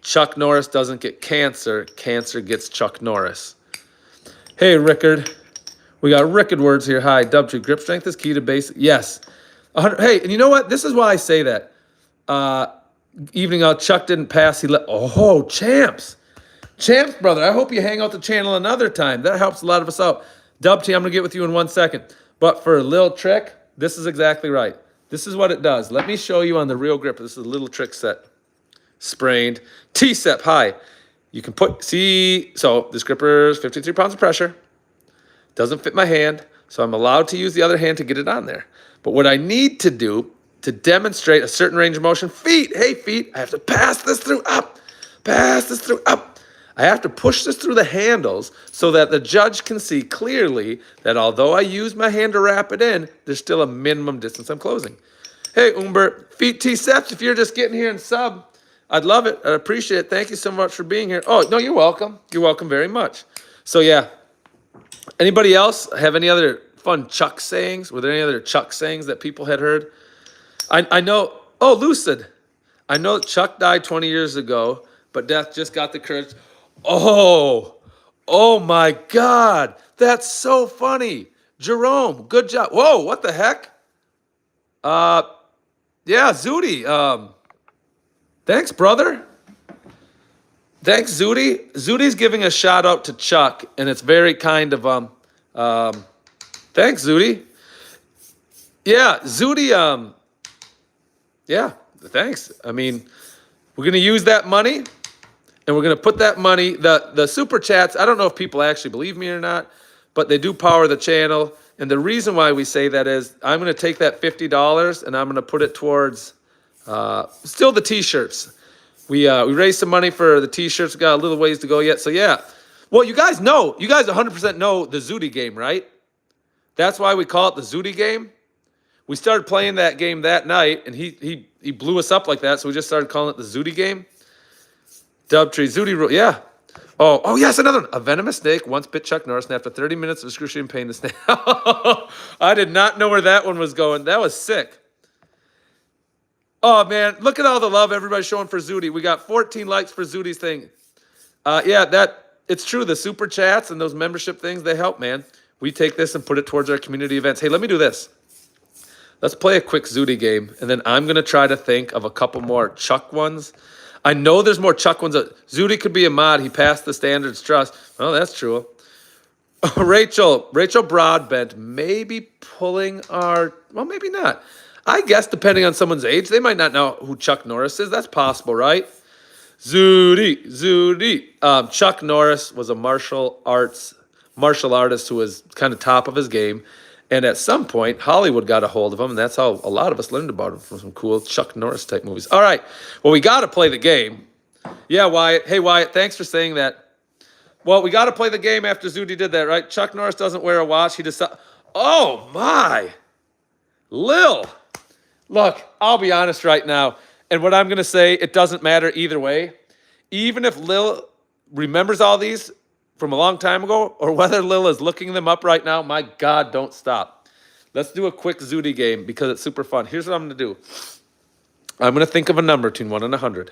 Chuck Norris doesn't get cancer. Cancer gets Chuck Norris. Hey, Rickard. We got Rickard words here. Hi, Dubtree. Grip strength is key to basic. Yes. Hey, and you know what? This is why I say that. Evening out, Chuck didn't pass. He let. Oh, champs. Champs, brother, I hope you hang out the channel another time. That helps a lot of us out. Dub T, I'm going to get with you in 1 second. But for a little trick, this is exactly right. This is what it does. Let me show you on the real grip. This is a little trick set. Sprained. T-step high. You can put, see, so this gripper is 53 pounds of pressure. Doesn't fit my hand, so I'm allowed to use the other hand to get it on there. But what I need to do to demonstrate a certain range of motion, feet, hey feet, I have to pass this through up, pass this through up. I have to push this through the handles so that the judge can see clearly that although I use my hand to wrap it in, there's still a minimum distance I'm closing. Hey, Umber, feet T-steps, if you're just getting here and sub, I'd love it. I'd appreciate it. Thank you so much for being here. Oh, no, you're welcome. You're welcome very much. So, yeah. Anybody else have any other fun Chuck sayings? Were there any other Chuck sayings that people had heard? I know, oh, Lucid. I know Chuck died 20 years ago, but death just got the courage. Oh my God. That's so funny. Jerome, good job. Whoa, what the heck? Yeah, Zudi. Thanks, brother. Thanks, Zudi. Zudi's giving a shout out to Chuck, and it's very kind of thanks, Zudi. Yeah, Zudi. Yeah, thanks. I mean, we're gonna use that money, and we're gonna put that money. The super chats. I don't know if people actually believe me or not, but they do power the channel. And the reason why we say that is I'm gonna take that $50 and I'm gonna put it towards still the T-shirts. We raised some money for the T-shirts. We got a little ways to go yet. So yeah. Well, you guys 100% know the Zudi game, right? That's why we call it the Zudi game. We started playing that game that night, and he blew us up like that, so we just started calling it the Zudi game. Dubtree, Zudi rule, yeah. Oh yes, another one. A venomous snake once bit Chuck Norris, and after 30 minutes of excruciating pain, the snake. I did not know where that one was going. That was sick. Oh, man, look at all the love everybody's showing for Zudi. We got 14 likes for Zudi's thing. Yeah, it's true. The super chats and those membership things, they help, man. We take this and put it towards our community events. Hey, let me do this. Let's play a quick Zudi game, and then I'm going to try to think of a couple more Chuck ones. I know there's more Chuck ones. Zudi could be a mod. He passed the standards trust. Well, that's true. Rachel Broadbent, maybe pulling our, well, maybe not. I guess depending on someone's age, they might not know who Chuck Norris is. That's possible, right? Zudi. Chuck Norris was a martial artist who was kind of top of his game. And at some point, Hollywood got a hold of him, and that's how a lot of us learned about him, from some cool Chuck Norris type movies. All right. Well, we got to play the game. Yeah, Wyatt. Hey, Wyatt, thanks for saying that. Well, we got to play the game after Zudi did that, right? Chuck Norris doesn't wear a watch. He just... Oh, my. Lil. Look, I'll be honest right now, and what I'm going to say, it doesn't matter either way. Even if Lil remembers all these from a long time ago, or whether Lil is looking them up right now, my God, don't stop. Let's do a quick Zudi game because it's super fun. Here's what I'm going to do. I'm going to think of a number between 1 and 100.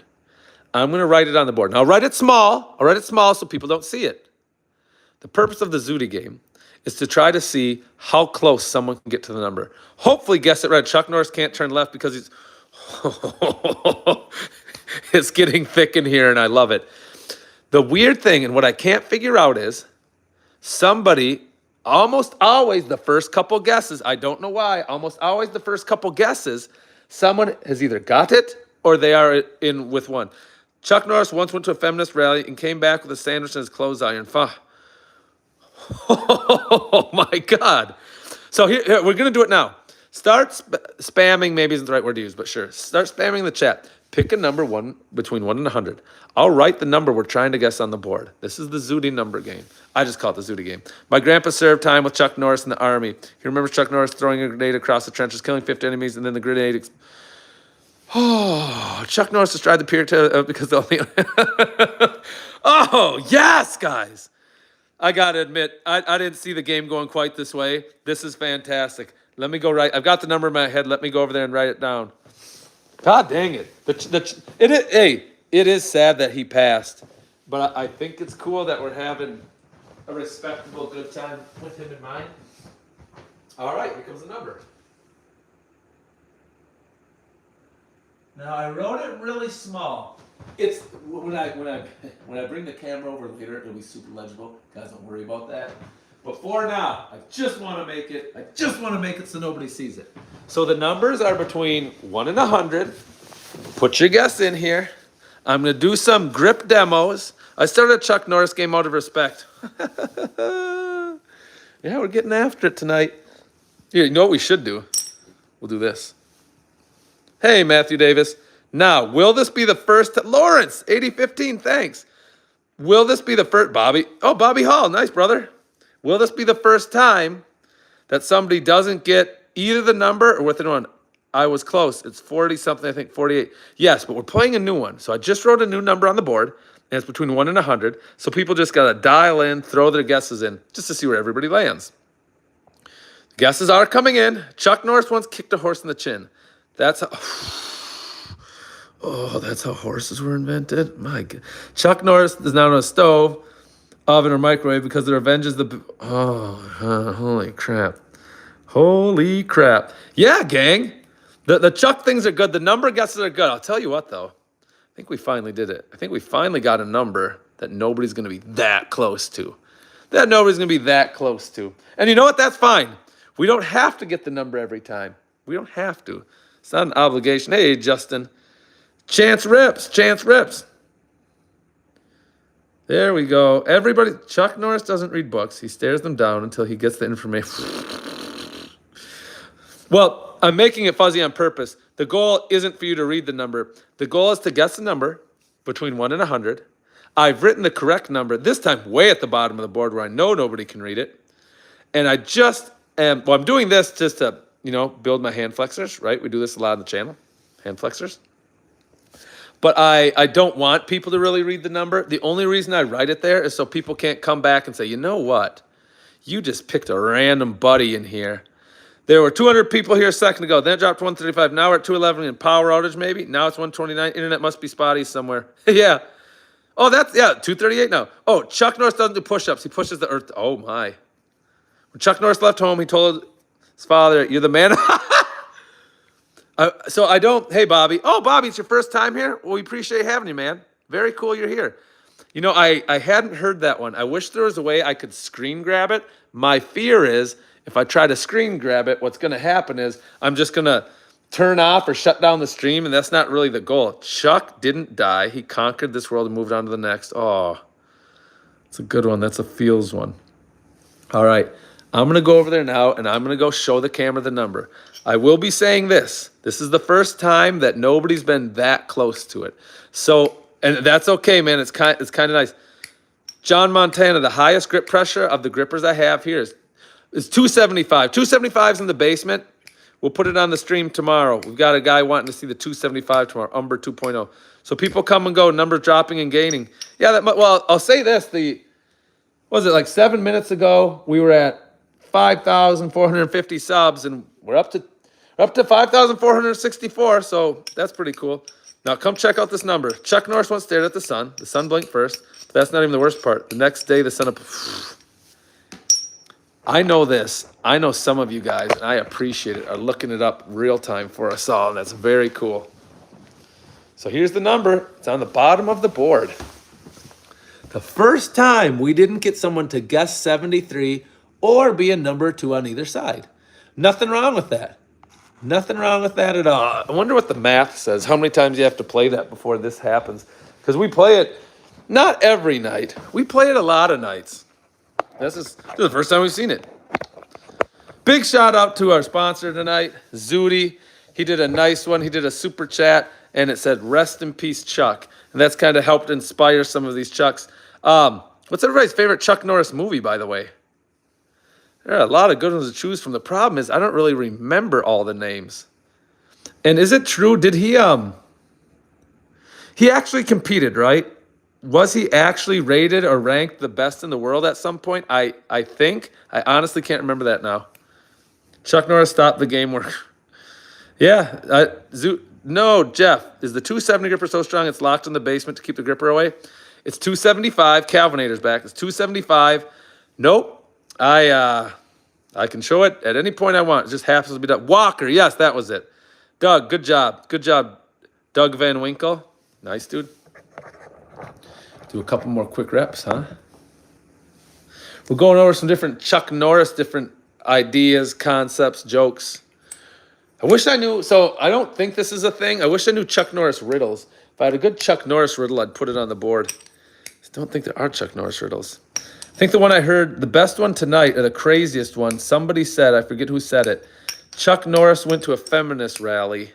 I'm going to write it on the board. Now, I'll write it small. I'll write it small so people don't see it. The purpose of the Zudi game is to try to see how close someone can get to the number. Hopefully guess it right. Chuck Norris can't turn left because he's... It's getting thick in here, and I love it. The weird thing, and what I can't figure out is, somebody, almost always the first couple guesses, I don't know why, almost always the first couple guesses, someone has either got it or they are in with one. Chuck Norris once went to a feminist rally and came back with a sandwich in his clothes iron. Oh my God. So here we're going to do it now. Start spamming, maybe isn't the right word to use, but sure. Start spamming the chat. Pick a number between 1 and 100. I'll write the number we're trying to guess on the board. This is the Zudi number game. I just call it the Zudi game. My grandpa served time with Chuck Norris in the Army. He remembers Chuck Norris throwing a grenade across the trenches, killing 50 enemies, and then the grenade... Chuck Norris described the period because the only... Oh, yes, guys. I got to admit, I didn't see the game going quite this way. This is fantastic. Let me go right. I've got the number in my head. Let me go over there and write it down. God dang it. It is sad that he passed, but I think it's cool that we're having a respectable good time with him in mind. All right, here comes the number. Now, I wrote it really small. It's when I bring the camera over later, it'll be super legible. Guys, don't worry about that. But for now, I just want to make it. I just want to make it so nobody sees it. So the numbers are between 1 and 100. Put your guess in here. I'm gonna do some grip demos. I started a Chuck Norris game out of respect. Yeah, we're getting after it tonight. Here, you know what we should do? We'll do this. Hey, Matthew Davis. Now, will this be the first? Lawrence, 8015, thanks. Will this be the first? Bobby. Oh, Bobby Hall, nice, brother. Will this be the first time that somebody doesn't get either the number or within one? I was close. It's 40 something, I think 48. Yes, but we're playing a new one. So I just wrote a new number on the board, and it's between 1 and 100. So people just got to dial in, throw their guesses in, just to see where everybody lands. The guesses are coming in. Chuck Norris once kicked a horse in the chin. That's how, oh, that's how horses were invented. My God. Chuck Norris is now on a stove, oven, or microwave because it revenges the. Oh, holy crap! Holy crap! Yeah, gang. The Chuck things are good. The number guesses are good. I'll tell you what, though. I think we finally did it. I think we finally got a number that nobody's going to be that close to. That nobody's going to be that close to. And you know what? That's fine. We don't have to get the number every time. We don't have to. It's not an obligation. Hey, Justin. Chance rips. Chance rips. There we go. Everybody. Chuck Norris doesn't read books. He stares them down until he gets the information. Well, I'm making it fuzzy on purpose. The goal isn't for you to read the number. The goal is to guess the number between 1 and 100. I've written the correct number, this time way at the bottom of the board where I know nobody can read it. And I just am, well, I'm doing this just to, build my hand flexors, right? We do this a lot on the channel, hand flexors. But I don't want people to really read the number. The only reason I write it there is so people can't come back and say, you know what? You just picked a random buddy in here. There were 200 people here a second ago. Then it dropped to 135. Now we're at 211 in power outage maybe. Now it's 129. Internet must be spotty somewhere. Yeah. Oh, 238 now. Oh, Chuck Norris doesn't do push-ups. He pushes the earth. Oh, my. When Chuck Norris left home, he told his father, you're the man. So I don't, hey, Bobby. Oh, Bobby, it's your first time here? Well, we appreciate having you, man. Very cool you're here. I hadn't heard that one. I wish there was a way I could screen grab it. My fear is if I try to screen grab it, what's going to happen is I'm just going to turn off or shut down the stream, and that's not really the goal. Chuck didn't die. He conquered this world and moved on to the next. Oh, it's a good one. That's a feels one. All right. I'm going to go over there now, and I'm going to go show the camera the number. I will be saying this. This is the first time that nobody's been that close to it. So, and that's okay, man. It's kind of nice. John Montana, the highest grip pressure of the grippers I have here is 275. 275's in the basement. We'll put it on the stream tomorrow. We've got a guy wanting to see the 275 tomorrow, Umber 2.0. So people come and go, numbers dropping and gaining. Yeah, well, I'll say this. Like 7 minutes ago, we were at 5,450 subs, and we're up to 5,464, so that's pretty cool. Now come check out this number. Chuck Norris once stared at the sun. The sun blinked first. But that's not even the worst part. The next day, the sun I know this. I know some of you guys, and I appreciate it, are looking it up real time for us all, and that's very cool. So here's the number. It's on the bottom of the board. The first time we didn't get someone to guess 73 or be a number 2 on either side. Nothing wrong with that. Nothing wrong with that at all. I wonder what the math says, how many times you have to play that before this happens. Because we play it not every night. We play it a lot of nights. This is the first time we've seen it. Big shout out to our sponsor tonight, Zudi. He did a nice one. He did a super chat, and it said, rest in peace, Chuck. And that's kind of helped inspire some of these Chucks. What's everybody's favorite Chuck Norris movie, by the way? There are a lot of good ones to choose from. The problem is I don't really remember all the names. And is it true? Did he actually competed, right? Was he actually rated or ranked the best in the world at some point? I think. I honestly can't remember that now. Chuck Norris stopped the game work. Yeah. No, Jeff. Is the 270 gripper so strong it's locked in the basement to keep the gripper away? It's 275. Calvinator's back. It's 275. Nope. I can show it at any point I want. It just happens to be done. Walker, yes, that was it. Doug, good job. Good job, Doug Van Winkle. Nice, dude. Do a couple more quick reps, huh? We're going over some different Chuck Norris, different ideas, concepts, jokes. I wish I knew, so I don't think this is a thing. I wish I knew Chuck Norris riddles. If I had a good Chuck Norris riddle, I'd put it on the board. I don't think there are Chuck Norris riddles. I think the one I heard, the best one tonight, or the craziest one, somebody said, I forget who said it, Chuck Norris went to a feminist rally,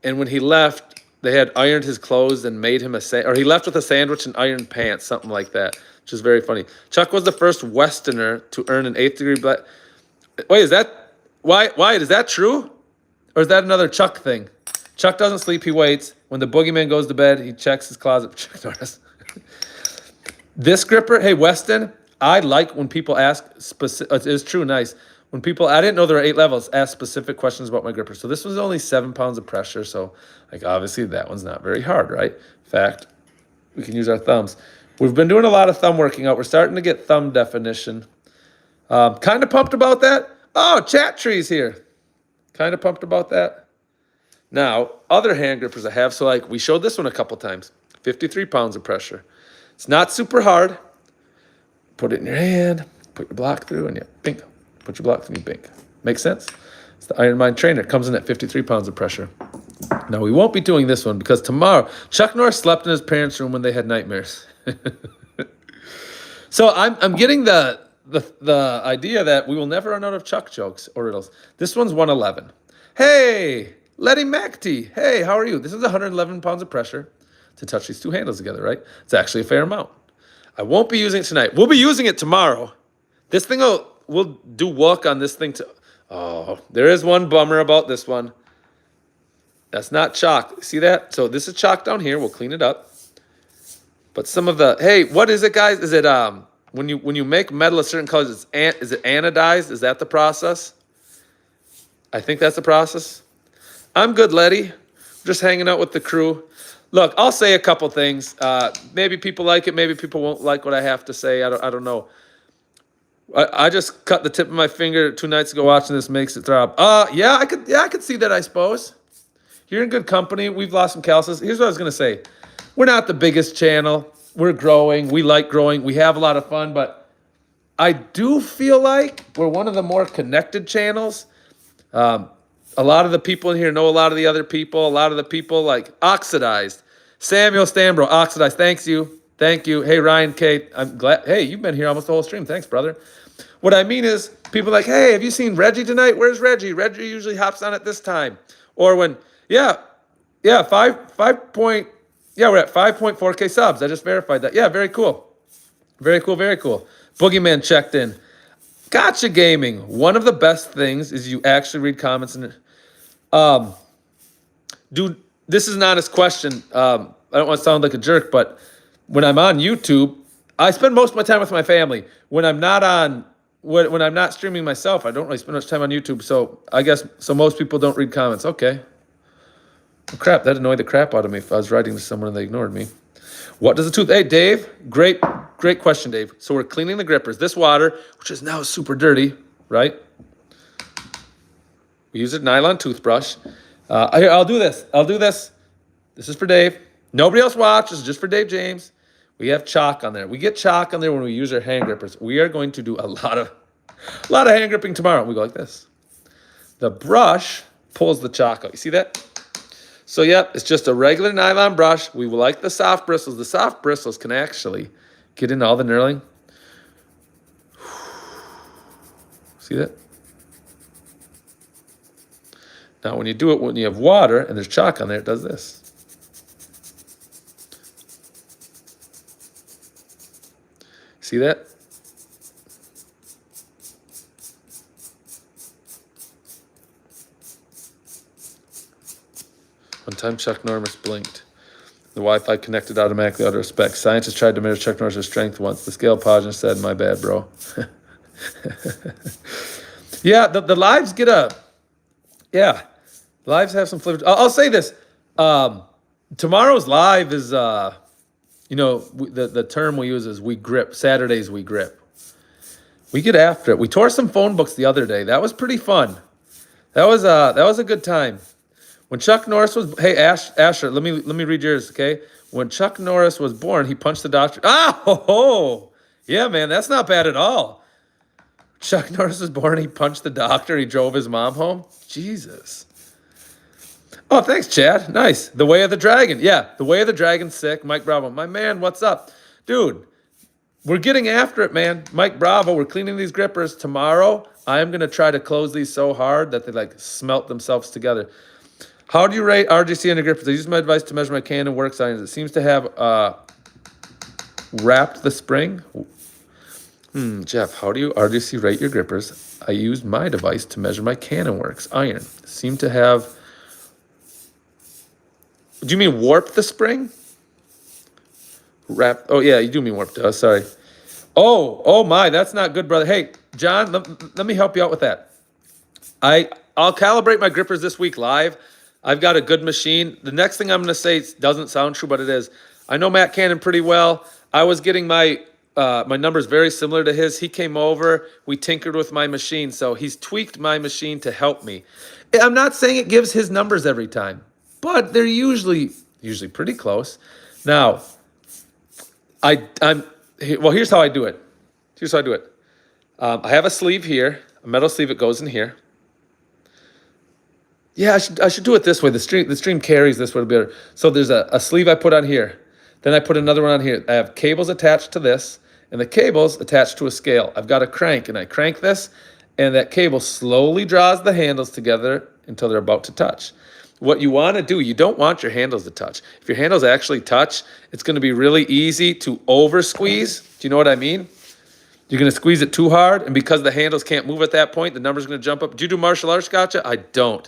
and when he left, they had ironed his clothes and made him or he left with a sandwich and ironed pants, something like that, which is very funny. Chuck was the first Westerner to earn an 8th degree black. Wait, is that, Wyatt, is that true? Or is that another Chuck thing? Chuck doesn't sleep, he waits. When the boogeyman goes to bed, he checks his closet. Chuck Norris. This gripper, hey, Weston, I like when people ask specific, it is true, nice. When people, I didn't know there were 8 levels, ask specific questions about my gripper. So this was only 7 pounds of pressure. So like, obviously that one's not very hard, right? In fact, we can use our thumbs. We've been doing a lot of thumb working out. We're starting to get thumb definition. Kind of pumped about that. Oh, Chat Tree's here. Kind of pumped about that. Now, other hand grippers I have. So like we showed this one a couple times. 53 pounds of pressure. It's not super hard. Put it in your hand, put your block through, and you bink. Put your block through, and you bink. Makes sense? It's the Iron Mind Trainer. It comes in at 53 pounds of pressure. Now, we won't be doing this one because tomorrow, Chuck Norris slept in his parents' room when they had nightmares. So I'm getting the idea that we will never run out of Chuck jokes or riddles. This one's 111. Hey, Letty McTee. Hey, how are you? This is 111 pounds of pressure to touch these 2 handles together, right? It's actually a fair amount. I won't be using it tonight. We'll be using it tomorrow. This thing we'll do work on this thing to. Oh, there is one bummer about this one. That's not chalk. See that? So this is chalk down here. We'll clean it up. But some of the, hey, what is it, guys? Is it when you make metal a certain color, is it anodized? Is that the process? I think that's the process. I'm good, Letty. Just hanging out with the crew. Look, I'll say a couple things. Maybe people like it. Maybe people won't like what I have to say. I don't know. I just cut the tip of my finger 2 nights ago watching this makes it throb. Yeah, I could see that, I suppose. You're in good company. We've lost some calluses. Here's what I was going to say. We're not the biggest channel. We're growing. We like growing. We have a lot of fun, but I do feel like we're one of the more connected channels. A lot of the people in here know a lot of the other people. A lot of the people like Oxidized. Samuel Stambro, Oxidized. Thank you. Hey, Ryan K. I'm glad. Hey, you've been here almost the whole stream. Thanks, brother. What I mean is people are like, hey, have you seen Reggie tonight? Where's Reggie? Reggie usually hops on at this time. Or when, we're at 5.4K subs. I just verified that. Yeah, very cool. Very cool. Boogeyman checked in. Gotcha Gaming. One of the best things is you actually read comments and dude, this is an honest question. I don't want to sound like a jerk, but when I'm on YouTube, I spend most of my time with my family. When I'm not streaming myself, I don't really spend much time on YouTube. So I guess most people don't read comments. Okay. Well, crap, that annoyed the crap out of me if I was writing to someone and they ignored me. What does the tooth? Hey, Dave, great question, Dave. So we're cleaning the grippers. This water, which is now super dirty, right? We use a nylon toothbrush. Here, I'll do this. This is for Dave. Nobody else watches, just for Dave James. We have chalk on there. We get chalk on there when we use our hand grippers. We are going to do a lot of hand gripping tomorrow. We go like this. The brush pulls the chalk out. You see that? So, yep, it's just a regular nylon brush. We like the soft bristles. The soft bristles can actually get into all the knurling. See that? Now, when you do it when you have water and there's chalk on there, it does this. See that? One time Chuck Norris blinked. The Wi-Fi connected automatically out of respect. Scientists tried to measure Chuck Norris' strength once. The scale paused and said, my bad, bro. Yeah, the lives get lives have some flavor. I'll say this. Tomorrow's live is, the term we use is we grip. Saturdays we grip. We get after it. We tore some phone books the other day. That was pretty fun. That was a good time. When Chuck Norris was, hey Asher, let me read yours, okay? When Chuck Norris was born, he punched the doctor. Ah, ho, ho. Yeah, man, that's not bad at all. Chuck Norris was born, he punched the doctor, he drove his mom home. Jesus. Oh, thanks, Chad. Nice. The Way of the Dragon. Yeah, The Way of the Dragon's sick. Mike Bravo. My man, what's up? Dude, we're getting after it, man. Mike Bravo, we're cleaning these grippers. Tomorrow, I am going to try to close these so hard that they like smelt themselves together. How do you rate RGC on the grippers? I use my device to measure my Canon works irons. It seems to have wrapped the spring. Jeff, how do you RGC rate your grippers? I use my device to measure my Canon works iron. Seem to have... Do you mean warp the spring? Wrap. Oh, yeah, you do mean warp. Sorry. Oh my, that's not good, brother. Hey, John, let me help you out with that. I'll calibrate my grippers this week live. I've got a good machine. The next thing I'm going to say doesn't sound true, but it is. I know Matt Cannon pretty well. I was getting my numbers very similar to his. He came over. We tinkered with my machine, so he's tweaked my machine to help me. I'm not saying it gives his numbers every time, but they're usually pretty close. Now, here's how I do it. I have a sleeve here, a metal sleeve. It goes in here. Yeah, I should do it this way. The stream carries this way better. So there's a sleeve I put on here. Then I put another one on here. I have cables attached to this, and the cable's attached to a scale. I've got a crank, and I crank this, and that cable slowly draws the handles together until they're about to touch. What you want to do, you don't want your handles to touch. If your handles actually touch, it's going to be really easy to over squeeze. Do you know what I mean? You're going to squeeze it too hard, and because the handles can't move at that point, the number's going to jump up. Do you do martial arts, gotcha? I don't.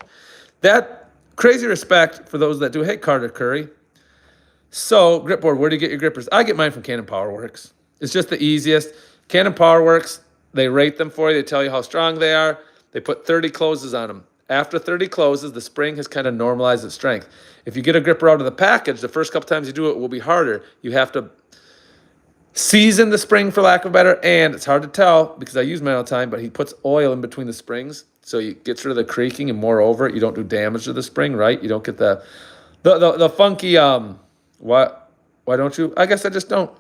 That crazy respect for those that do. Hey, Carter Curry. So, grip board, where do you get your grippers? I get mine from Canon PowerWorks. It's just the easiest. Canon PowerWorks, they rate them for you. They tell you how strong they are. They put 30 closes on them. After 30 closes, the spring has kind of normalized its strength. If you get a gripper out of the package, the first couple times you do it will be harder. You have to season the spring, for lack of a better, and it's hard to tell because I use mine all the time, but he puts oil in between the springs, so you get rid of the creaking, and moreover, you don't do damage to the spring, right? You don't get the funky, why don't you? I guess I just don't.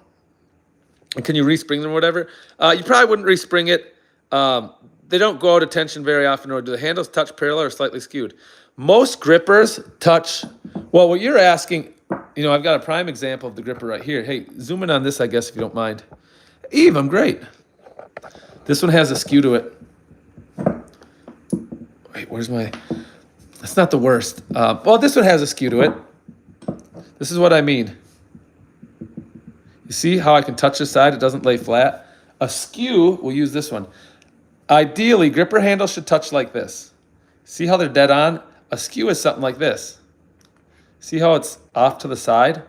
And can you respring them or whatever? You probably wouldn't respring it. They don't go out of tension very often, or do the handles touch parallel or slightly skewed? Most grippers touch, well, what you're asking, I've got a prime example of the gripper right here. Hey, zoom in on this, I guess, if you don't mind. Eve, I'm great. This one has a skew to it. Wait, that's not the worst. Well, this one has a skew to it. This is what I mean. You see how I can touch this side? It doesn't lay flat. A skew, we'll use this one. Ideally, gripper handles should touch like this. See how they're dead on? A skew is something like this. See how it's off to the side?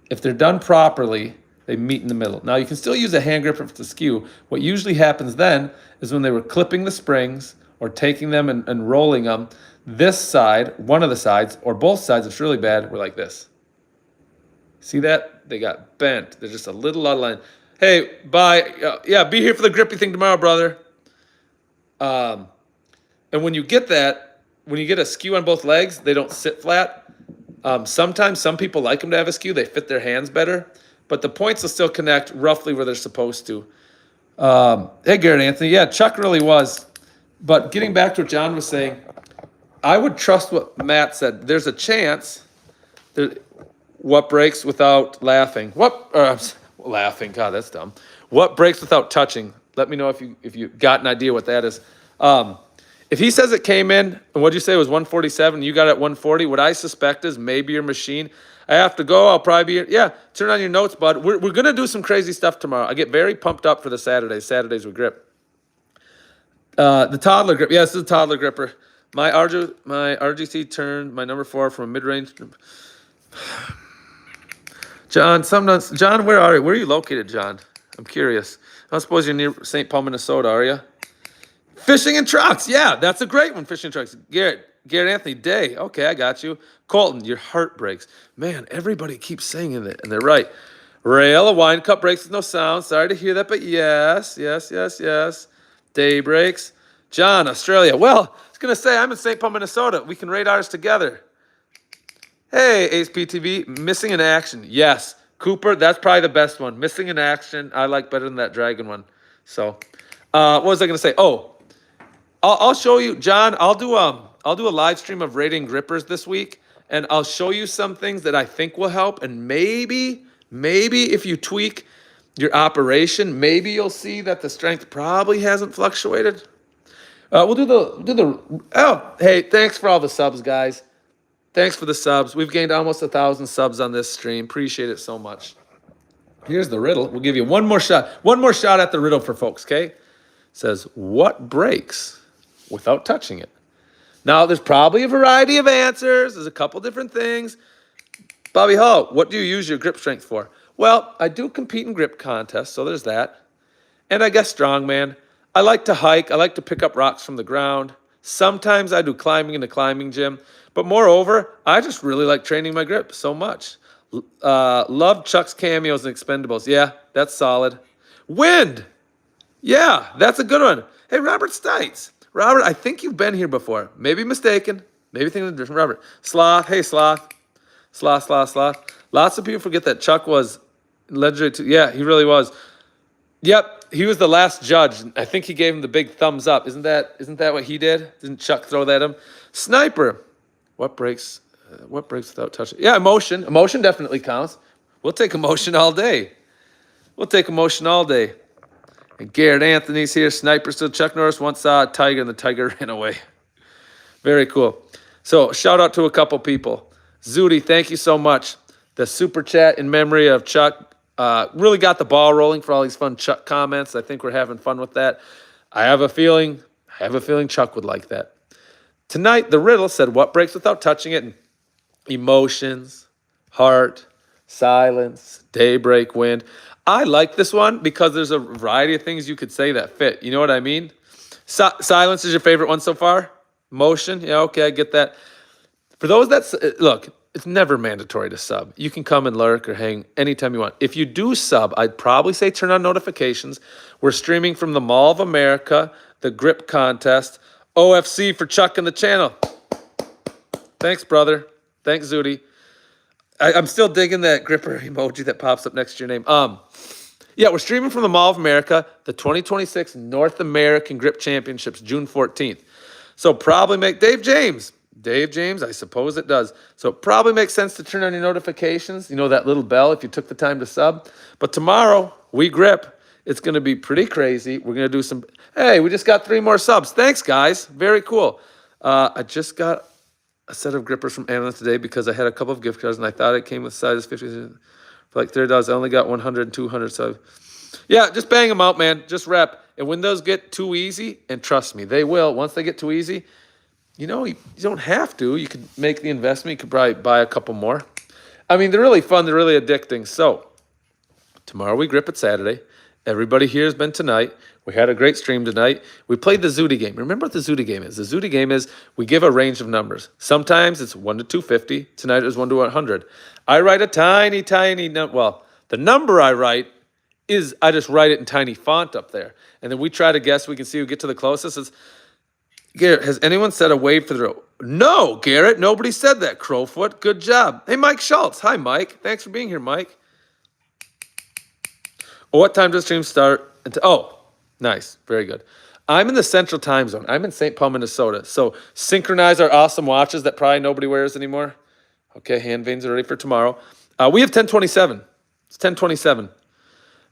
If they're done properly, they meet in the middle. Now, you can still use a hand gripper for the skew. What usually happens then is when they were clipping the springs or taking them and rolling them, this side, one of the sides, or both sides, it's really bad, were like this. See that? They got bent. They're just a little out of line. Hey, bye. Yeah, be here for the grippy thing tomorrow, brother. And when you get a skew on both legs, they don't sit flat. Sometimes some people like them to have a skew. They fit their hands better. But the points will still connect roughly where they're supposed to. Hey, Garrett Anthony. Yeah, Chuck really was. But getting back to what John was saying, I would trust what Matt said. There's a chance that what breaks without laughing. Laughing, God, that's dumb. What breaks without touching? Let me know if you got an idea what that is. If he says it came in, and what'd you say it was 147, you got it at 140, what I suspect is maybe your machine. I have to go, I'll probably be here. Yeah, turn on your notes, bud. We're going to do some crazy stuff tomorrow. I get very pumped up for the Saturdays with grip. The toddler grip. Yes, this is a toddler gripper. My RGC turned my number 4 from a mid-range. John, where are you? Where are you located, John? I'm curious. I don't suppose you're near St. Paul, Minnesota, are you? Fishing and trucks. Yeah, that's a great one, fishing and trucks. Garrett Anthony Day. Okay, I got you. Colton, your heart breaks. Man, everybody keeps saying it, and they're right. Rail, a wine cup breaks with no sound. Sorry to hear that, but yes. Day breaks. John, Australia. Well, I was going to say, I'm in St. Paul, Minnesota. We can rate ours together. Hey, Ace PTV, missing in action. Yes. Cooper, that's probably the best one. Missing in action, I like better than that dragon one. So, what was I going to say? Oh, I'll show you, John. I'll do a live stream of rating grippers this week, and I'll show you some things that I think will help. And maybe if you tweak your operation, maybe you'll see that the strength probably hasn't fluctuated. We'll do the. Oh, hey, thanks for all the subs, guys. Thanks for the subs. We've gained almost 1,000 subs on this stream. Appreciate it so much. Here's the riddle. We'll give you one more shot. One more shot at the riddle for folks, okay? It says, what breaks without touching it? Now, there's probably a variety of answers. There's a couple different things. Bobby Hall, what do you use your grip strength for? Well, I do compete in grip contests, so there's that. And I guess strongman. I like to hike. I like to pick up rocks from the ground. Sometimes I do climbing in the climbing gym. But moreover, I just really like training my grip so much. Love Chuck's cameos and expendables. Yeah, that's solid. Wind. Yeah, that's a good one. Hey, Robert Stites. Robert, I think you've been here before. Maybe mistaken. Maybe thinking of a different Robert. Sloth. Hey, Sloth. Sloth. Lots of people forget that Chuck was legendary too. Yeah, he really was. Yep, he was the last judge. I think he gave him the big thumbs up. Isn't that what he did? Didn't Chuck throw that at him? Sniper. What breaks without touching? Yeah, emotion. Emotion definitely counts. We'll take emotion all day. And Garrett Anthony's here. Sniper still. Chuck Norris once saw a tiger and the tiger ran away. Very cool. So shout out to a couple people. Zudi, thank you so much. The super chat in memory of Chuck really got the ball rolling for all these fun Chuck comments. I think we're having fun with that. I have a feeling Chuck would like that. Tonight, the riddle said, what breaks without touching it? And emotions, heart, silence, daybreak, wind. I like this one because there's a variety of things you could say that fit. You know what I mean? Silence is your favorite one so far? Motion? Yeah, okay, I get that. For those that, look, it's never mandatory to sub. You can come and lurk or hang anytime you want. If you do sub, I'd probably say turn on notifications. We're streaming from the Mall of America, the grip contest, OFC for Chuck and the channel. Thanks, brother. Thanks, Zudi. I'm still digging that gripper emoji that pops up next to your name. Yeah, we're streaming from the Mall of America, the 2026 North American Grip Championships, June 14th. So probably make Dave James, I suppose it does. So it probably makes sense to turn on your notifications. You know, that little bell if you took the time to sub. But tomorrow, we grip. It's going to be pretty crazy. We're going to do some... Hey, we just got 3 more subs. Thanks, guys. Very cool. I just got a set of grippers from Amazon today because I had a couple of gift cards and I thought it came with sizes 50 for like $30. I only got 100 and 200. So, yeah, just bang them out, man. Just rep. And when those get too easy, and trust me, they will. Once they get too easy, you know, you don't have to. You could make the investment. You could probably buy a couple more. I mean, they're really fun. They're really addicting. So, tomorrow we grip it Saturday. Everybody here has been tonight. We had a great stream tonight. We played the Zudi game. Remember what the Zudi game is? The Zudi game is we give a range of numbers. Sometimes it's 1 to 250. Tonight it was 1 to 100. I write a tiny well, the number I write is I just write it in tiny font up there. And then we try to guess. We can see who get to the closest. It's, Garrett, has anyone said a wave for the road? No, Garrett. Nobody said that, Crowfoot. Good job. Hey, Mike Schultz. Hi, Mike. Thanks for being here, Mike. What time does stream start? Oh, nice. Very good. I'm in the central time zone. I'm in St. Paul, Minnesota. So synchronize our awesome watches that probably nobody wears anymore. Okay, hand veins are ready for tomorrow. We have 10:27. It's 10:27.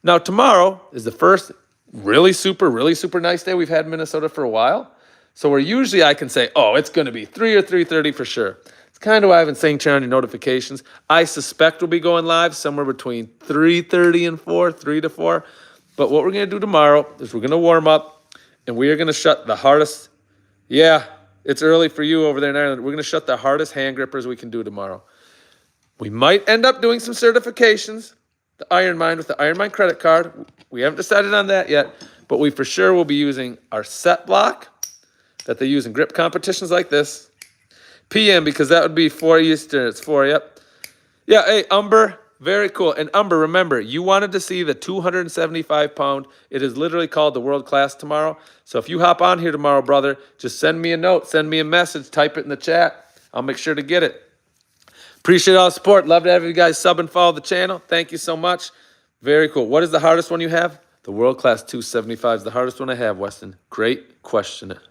Now, tomorrow is the first really super nice day we've had in Minnesota for a while. So where usually I can say, oh, it's going to be 3 or 3:30 for sure. It's kind of why I've been saying turn on your notifications. I suspect we'll be going live somewhere between 3:30 and 4, 3 to 4. But what we're going to do tomorrow is we're going to warm up, and we are going to shut the hardest, yeah, it's early for you over there in Ireland. We're going to shut the hardest hand grippers we can do tomorrow. We might end up doing some certifications, the Iron Mind with the Iron Mind credit card. We haven't decided on that yet, but we for sure will be using our set block that they use in grip competitions like this. PM, because that would be 4 Eastern. It's 4, yep. Yeah, hey, Umber, Very cool. And Umber, remember, you wanted to see the 275 pound. It is literally called the World Class tomorrow. So if you hop on here tomorrow, brother, just send me a note, send me a message, type it in the chat. I'll make sure to get it. Appreciate all the support. Love to have you guys sub and follow the channel. Thank you so much. Very cool. What is the hardest one you have? The World Class 275 is the hardest one I have, Weston. Great question.